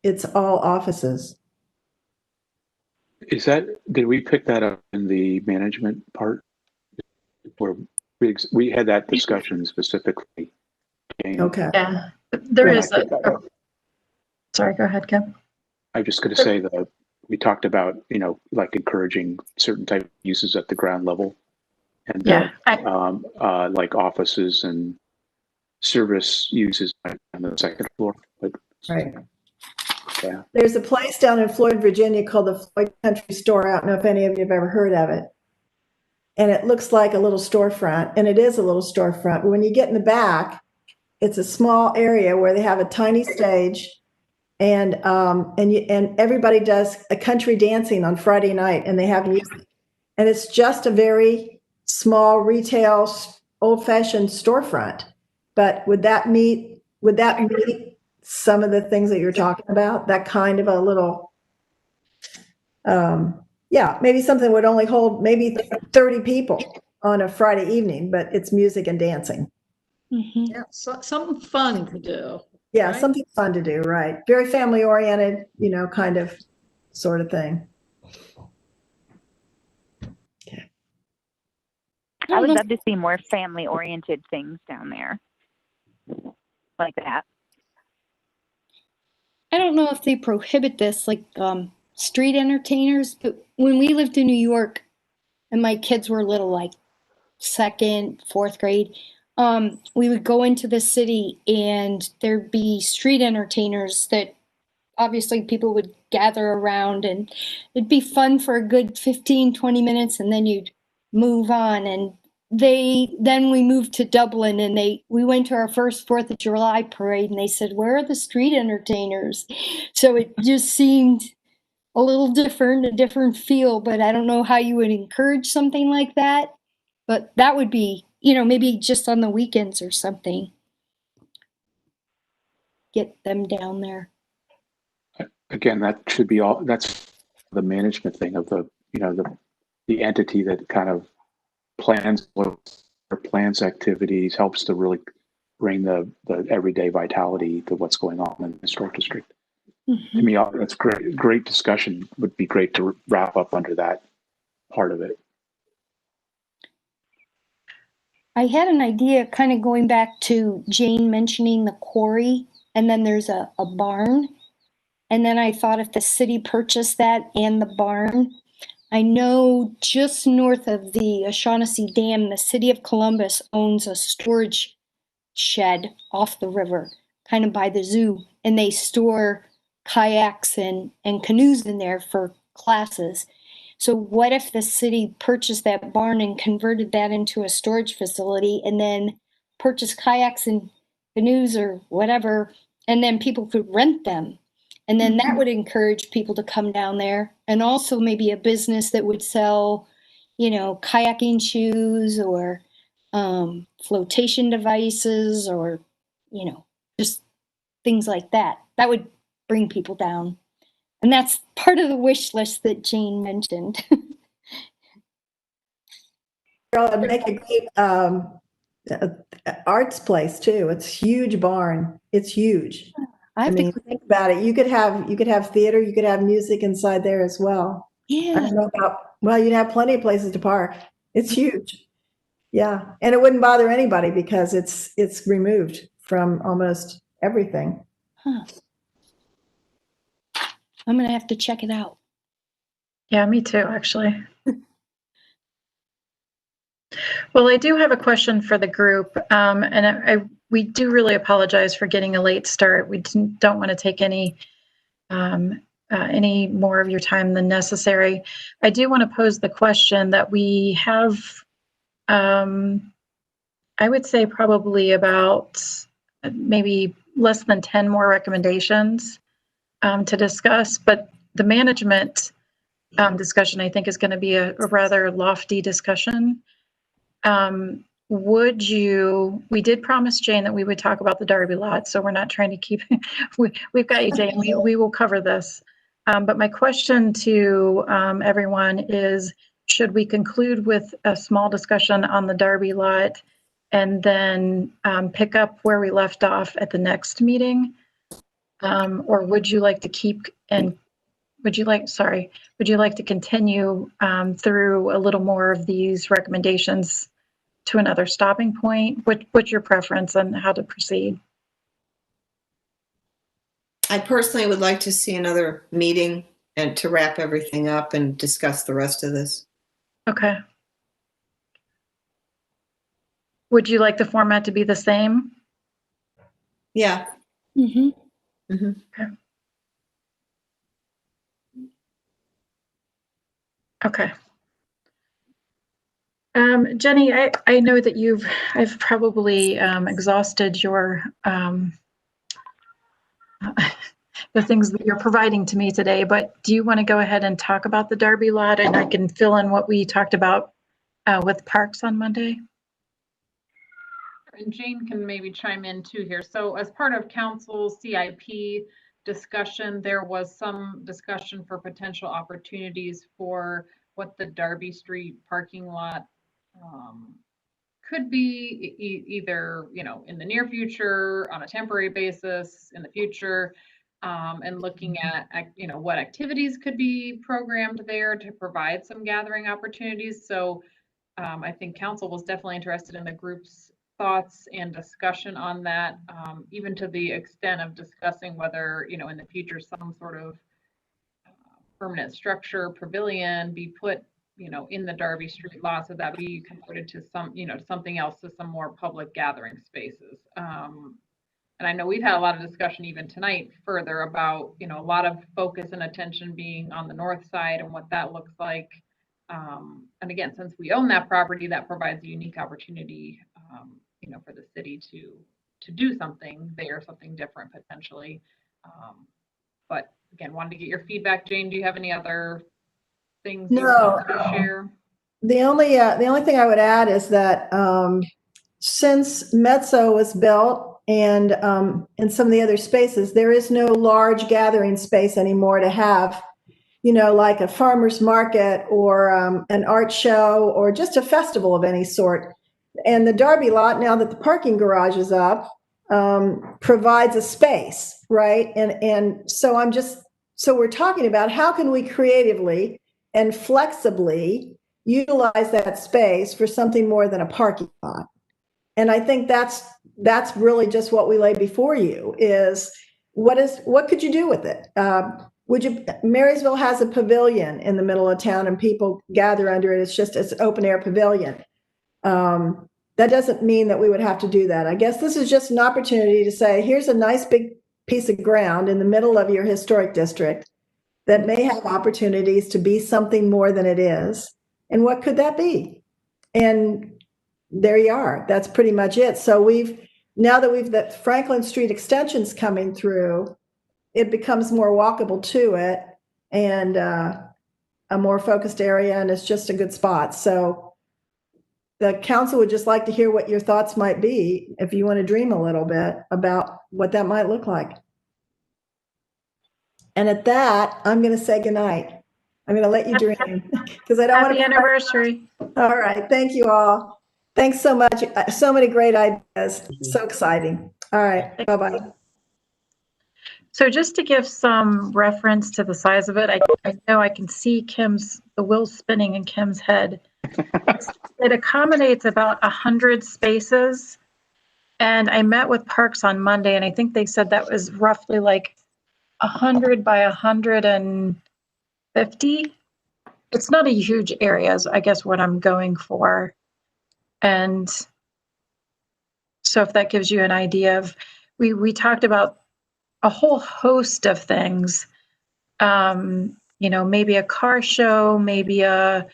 It's all offices. Did we pick that up in the management part? Where we had that discussion specifically. Okay. Yeah, there is. Sorry, go ahead, Kim. I'm just going to say that we talked about, you know, like encouraging certain type of uses at the ground level, and like offices and service uses on the second floor. But right. Yeah. There's a place down in Floyd, Virginia called the Floyd Country Store. I don't know if any of you have ever heard of it. And it looks like a little storefront, and it is a little storefront. But when you get in the back, it's a small area where they have a tiny stage, and everybody does a country dancing on Friday night, and they have music. And it's just a very small retail, old-fashioned storefront. But would that meet some of the things that you're talking about? That kind of a little, maybe something would only hold maybe 30 people on a Friday evening, but it's music and dancing. Yeah, something fun to do. Yeah, right? something fun to do, right? Very family oriented, you know, kind of sort of thing. I would love to see more family oriented things down there like that. I don't know if they prohibit this, like street entertainers, but when we lived in New York and my kids were little, like second, fourth grade, we would go into the city and there'd be street entertainers that obviously people would gather around, and it'd be fun for a good 15, 20 minutes, and then you'd move on. And then we moved to Dublin, and we went to our first 4th of July parade, and they said, "Where are the street entertainers?" So it just seemed a little different, a different feel, but I don't know how you would encourage something like that. But that would be, you know, maybe just on the weekends or something. Get them down there. again, that should be all, that's the management thing of the, you know, the entity that kind of plans or plans activities, helps to really bring the everyday vitality to what's going on in the historic district. To me, that's great discussion. Would be great to wrap up under that part of it. I had an idea kind of going back to Jane mentioning the quarry, and then there's a barn. And then I thought if the city purchased that and the barn, I know just north of the O'Shaughnessy Dam, the city of Columbus owns a storage shed off the river, kind of by the zoo, and they store kayaks and canoes in there for classes. So what if the city purchased that barn and converted that into a storage facility, and then purchased kayaks and canoes or whatever, and then people could rent them? And then that would encourage people to come down there, and also maybe a business that would sell, you know, kayaking shoes or flotation devices, or, you know, just things like that. That would bring people down. And that's part of the wish list that Jane mentioned. It'd make a great arts place too. It's huge barn. It's huge. I mean, think about it. You could have theater, you could have music inside there as well. I Yeah. don't know about, well, you'd have plenty of places to park. It's huge. Yeah. And it wouldn't bother anybody because it's removed from almost everything. Huh. I'm going to have to check it out. Yeah, me too, actually. Well, I do have a question for the group, and we do really apologize for getting a late start. We don't want to take any more of your time than necessary. I do want to pose the question that we have, I would say probably about maybe less than 10 more recommendations to discuss, but the management discussion, I think, is going to be a rather lofty discussion. We did promise Jane that we would talk about the Darby lot, so we're not trying to keep, we've got you, Jane, we will cover this. But my question to everyone is, should we conclude with a small discussion on the Darby lot and then pick up where we left off at the next meeting? Or would you like to would you like to continue through a little more of these recommendations to another stopping point? What's your preference on how to proceed? I personally would like to see another meeting and to wrap everything up and discuss the rest of this. Okay. Would you like the format to be the same? Yeah. Mm-hmm. Mm-hmm. Okay. Jenny, I know that I've probably exhausted your the things that you're providing to me today, but do you want to go ahead and talk about the Darby lot, and I can fill in what we talked about with parks on Monday? And Jane can maybe chime in too here. So as part of council's CIP discussion, there was some discussion for potential opportunities for what the Darby Street parking lot could be, either, you know, in the near future, on a temporary basis in the future, and looking at, you know, what activities could be programmed there to provide some gathering opportunities. So I think council was definitely interested in the group's thoughts and discussion on that, even to the extent of discussing whether, you know, in the future, some sort of permanent structure, pavilion be put, you know, in the Darby Street lot, so that be converted to some, you know, something else, to some more public gathering spaces. And I know we've had a lot of discussion even tonight further about, you know, a lot of focus and attention being on the north side and what that looks like. And again, since we own that property, that provides a unique opportunity, you know, for the city to do something there, something different potentially. But again, wanted to get your feedback. Jane, do you have any other things you want to share? The only thing I would add is that since Mezzo was built, and some of the other spaces, there is no large gathering space anymore to have, like a farmer's market or an art show or just a festival of any sort. And the Darby lot, now that the parking garage is up, provides a space, right? And so so we're talking about how can we creatively and flexibly utilize that space for something more than a parking lot. And I think that's really just what we lay before you is what could you do with it? Marysville has a pavilion in the middle of town and people gather under it. It's an open air pavilion. That doesn't mean that we would have to do that. I guess this is just an opportunity to say, here's a nice big piece of ground in the middle of your historic district that may have opportunities to be something more than it is. And what could that be? And there you are. That's pretty much it. So now that that Franklin Street extension's coming through, it becomes more walkable to it and a more focused area, and it's just a good spot. So the council would just like to hear what your thoughts might be if you want to dream a little bit about what that might look like. And at that, I'm going to say goodnight. I'm going to let you dream because I don't want to. Happy anniversary. All right. Thank you all. Thanks so much. So many great ideas. So exciting. All right. Bye-bye. So just to give some reference to the size of it, I know I can see the wheels spinning in Kim's head. It accommodates about 100 spaces. And I met with Parks on Monday, and I think they said that was roughly like 100 by 150. It's not a huge area, is I guess what I'm going for. And so if that gives you an idea of, we talked about a whole host of things, maybe a car show, maybe a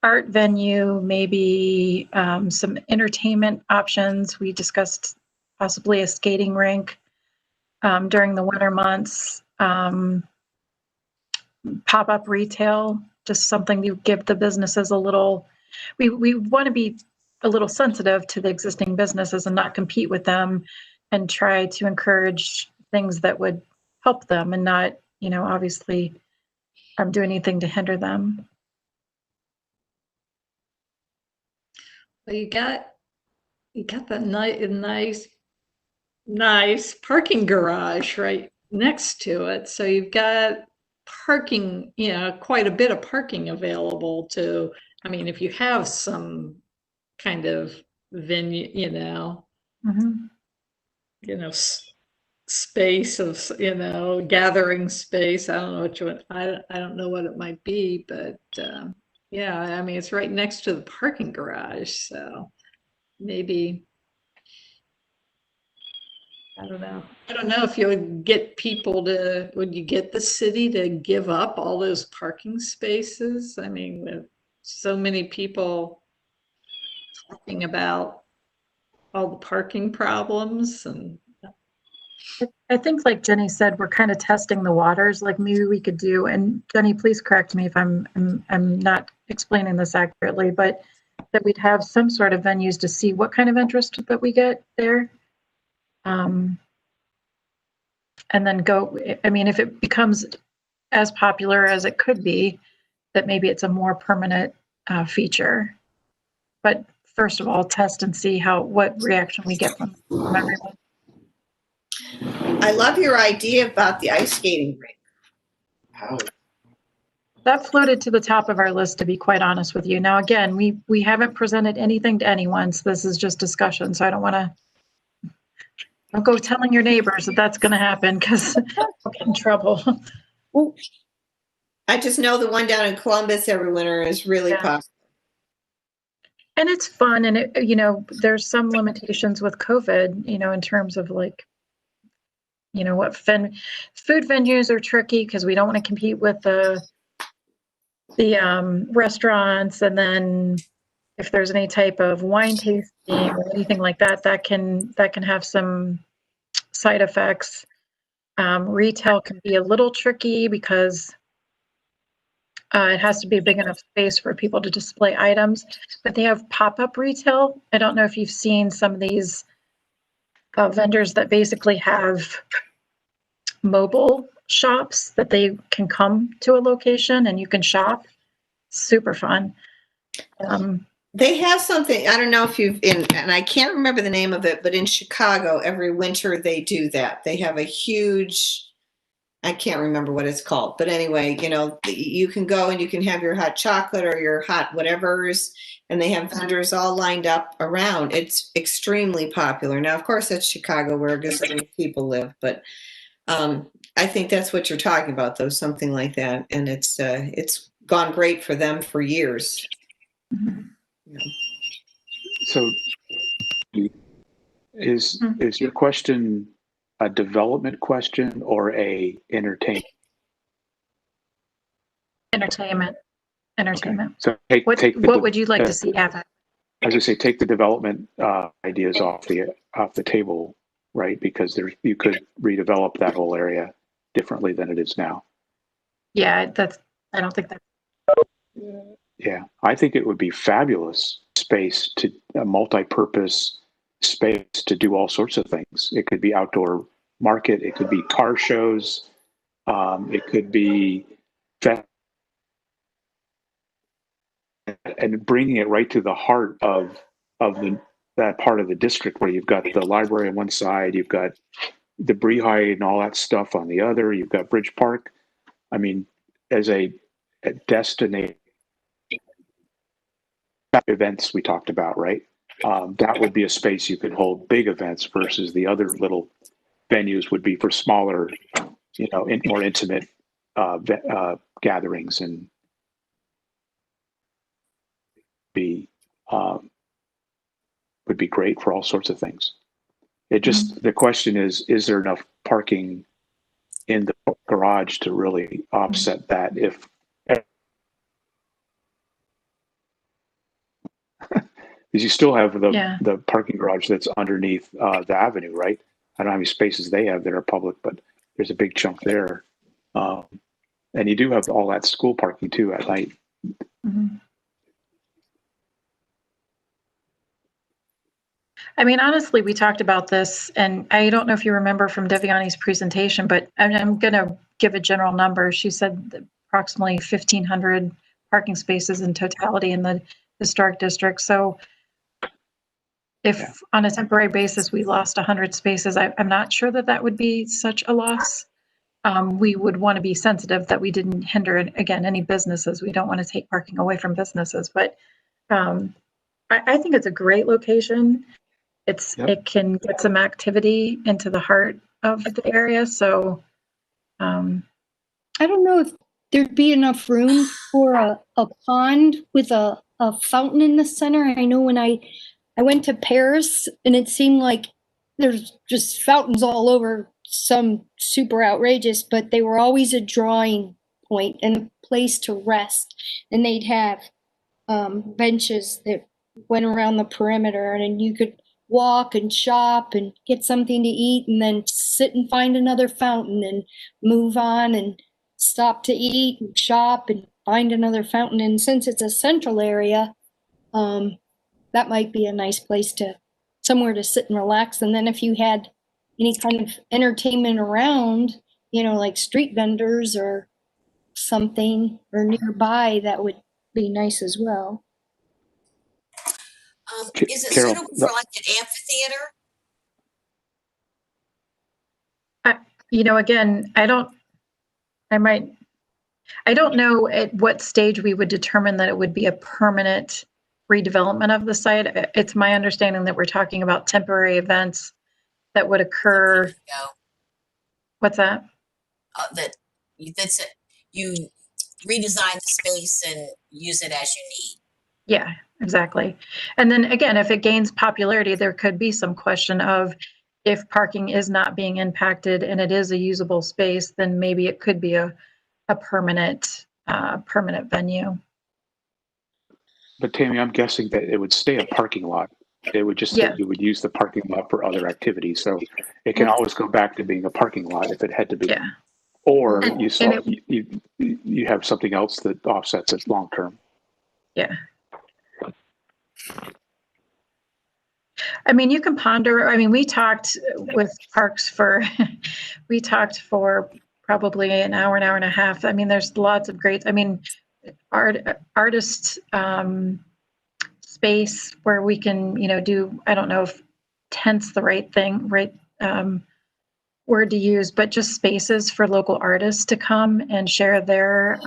art venue, maybe some entertainment options. We discussed possibly a skating rink during the winter months, pop-up retail, just something to give the businesses a little, we want to be a little sensitive to the existing businesses and not compete with them and try to encourage things that would help them and not, obviously do anything to hinder them. Well, you got the nice parking garage right next to it. So you've got parking, quite a bit of parking available to, if you have some kind of venue, space of, gathering space. I don't know I don't know what it might be, but yeah, it's right next to the parking garage. So maybe, I don't know. I don't know if you would get would you get the city to give up all those parking spaces? With so many people talking about all the parking problems. And I think, like Jenny said, we're kind of testing the waters. Like maybe we could do, and Jenny, please correct me if I'm not explaining this accurately, but that we'd have some sort of venues to see what kind of interest that we get there. And then go, if it becomes as popular as it could be, that maybe it's a more permanent feature. But first of all, test and see what reaction we get from everyone. I love your idea about the ice skating rink. How? That floated to the top of our list, to be quite honest with you. Now, again, we haven't presented anything to anyone, so this is just discussion. So I don't want to. Don't go telling your neighbors that that's going to happen because we'll get in trouble. I just know the one down in Columbus every winter is really popular. And it's fun. And, there's some limitations with COVID, in terms of what food venues are tricky because we don't want to compete with the restaurants. And then if there's any type of wine tasting or anything like that, that can have some side effects. Retail can be a little tricky because it has to be a big enough space for people to display items, but they have pop-up retail. I don't know if you've seen some of these vendors that basically have mobile shops that they can come to a location and you can shop. Super fun. They have something, I don't know if you've and I can't remember the name of it, but in Chicago, every winter they do that. They have a huge, I can't remember what it's called, but anyway, you know, you can go and you can have your hot chocolate or your hot whatevers, and they have vendors all lined up around. It's extremely popular. Now, of course, that's Chicago where a gazillion people live, but I think that's what you're talking about, though, something like that. And it's gone great for them for years. Yeah. So is your question a development question or a entertainment? Entertainment. Okay. So take what would you like to see happen? I was gonna say, take the development ideas off the table, right? Because you could redevelop that whole area differently than it is now. Yeah, I don't think that. Yeah, I think it would be fabulous space to a multi-purpose space to do all sorts of things. It could be outdoor market, it could be car shows, it could be and bringing it right to the heart of that part of the district where you've got the library on one side, you've got the Brehide and all that stuff on the other, you've got Bridge Park. I mean, as a destination events we talked about, right? That would be a space you could hold big events versus the other little venues would be for smaller, you know, more intimate gatherings and would be great for all sorts of things. It just, the question is there enough parking in the garage to really offset that? If because you still have the parking garage that's underneath the avenue, right? I don't know how many spaces they have that are public, but there's a big chunk there. And you do have all that school parking too at night. Mm-hmm. I mean, honestly, we talked about this, and I don't know if you remember from Deviani's presentation, but I'm going to give a general number. She said approximately 1,500 parking spaces in totality in the historic district. So if on a temporary basis we lost 100 spaces, I'm not sure that would be such a loss. We would want to be sensitive that we didn't hinder, again, any businesses. We don't want to take parking away from businesses, but I think it's a great location. It can get some activity into the heart of the area. So I don't know if there'd be enough room for a pond with a fountain in the center. I know when I went to Paris and it seemed like there's just fountains all over, some super outrageous, but they were always a drawing point and a place to rest. And they'd have benches that went around the perimeter, and you could walk and shop and get something to eat and then sit and find another fountain and move on and stop to eat and shop and find another fountain. And since it's a central area, that might be a nice place somewhere to sit and relax. And then if you had any kind of entertainment around, like street vendors or something or nearby, that would be nice as well. Is it Carol, suitable for like an amphitheater? Again, I don't know at what stage we would determine that it would be a permanent redevelopment of the site. It's my understanding that we're talking about temporary events that would occur. What's that? That's it. You redesign the space and use it as you need. Yeah, exactly. And then again, if it gains popularity, there could be some question of if parking is not being impacted and it is a usable space, then maybe it could be a permanent venue. But Tammy, I'm guessing that it would stay a parking lot. It would just that you would use the parking lot for other activities. So it can always go back to being a parking lot if it had to be. Yeah. Or you have something else that offsets it long term. Yeah. I mean, you can ponder, I mean, we talked with Parks for, we talked for probably an hour and a half. I mean, there's lots of great, I mean, artist space where we can, you know, do, I don't know if tent's the right thing, right word to use, but just spaces for local artists to come and share their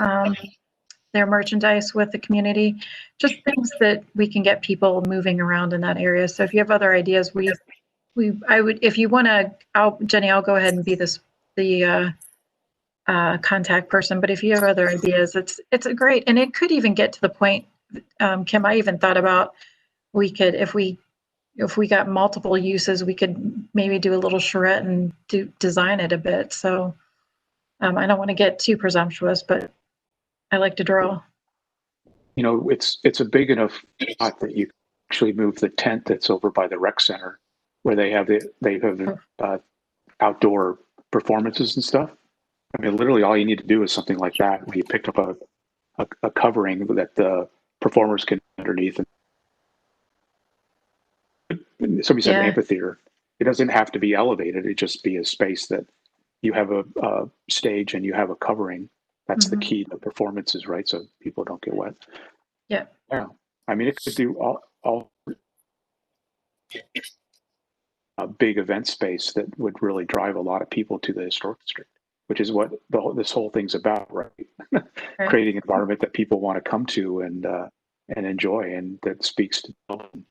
merchandise with the community, just things that we can get people moving around in that area. So if you have other ideas, I would, if you want to, Jenny, I'll go ahead and be the contact person. But if you have other ideas, it's a great, and it could even get to the point, Kim, I even thought about we could, if we got multiple uses, we could maybe do a little charrette and design it a bit. So I don't want to get too presumptuous, but I like to draw. You know, it's a big enough spot that you actually move the tent that's over by the rec center, where they have outdoor performances and stuff. I mean, literally, all you need to do is something like that, where you pick up a covering that the performers can underneath. And somebody said amphitheater. It doesn't have to be elevated. It just be a space that you have a stage and you have a covering. That's the key to performances, right? So people don't get wet. Yeah. Yeah. I mean, it could do all a big event space that would really drive a lot of people to the historic district, which is what this whole thing's about, right? Right. Creating an environment that people want to come to and enjoy, and that speaks to them.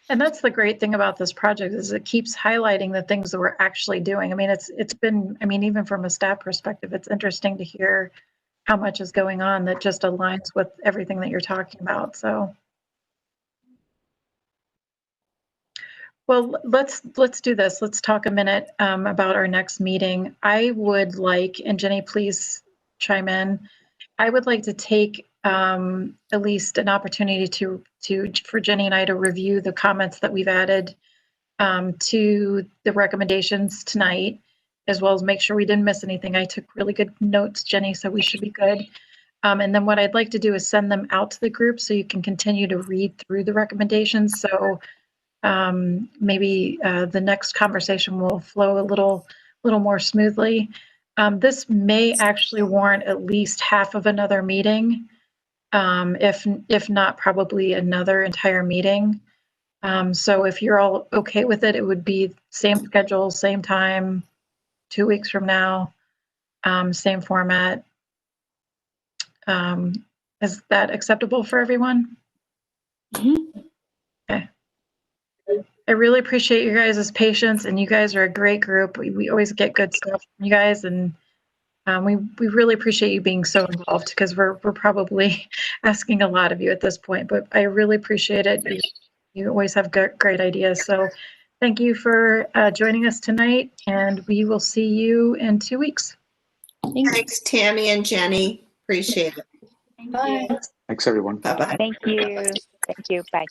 And that's the great thing about this project is it keeps highlighting the things that we're actually doing. I mean, it's been, I mean, even from a staff perspective, it's interesting to hear how much is going on that just aligns with everything that you're talking about. So, well, let's do this. Let's talk a minute about our next meeting. I would like, and Jenny, please chime in. I would like to take at least an opportunity for Jenny and I to review the comments that we've added to the recommendations tonight, as well as make sure we didn't miss anything. I took really good notes, Jenny, so we should be good. And then what I'd like to do is send them out to the group so you can continue to read through the recommendations. So maybe the next conversation will flow a little more smoothly. This may actually warrant at least half of another meeting, if not probably another entire meeting. So if you're all okay with it, it would be same schedule, same time, 2 weeks from now, same format. Is that acceptable for everyone? Okay. I really appreciate you guys' patience, and you guys are a great group. We always get good stuff from you guys, and we really appreciate you being so involved because we're probably asking a lot of you at this point, but I really appreciate it. You always have great ideas. So thank you for joining us tonight, and we will see you in 2 weeks. Thanks, Tammy and Jenny. Appreciate it. Thank you. Thanks, everyone. Bye-bye. Thank you. Thank you. Bye.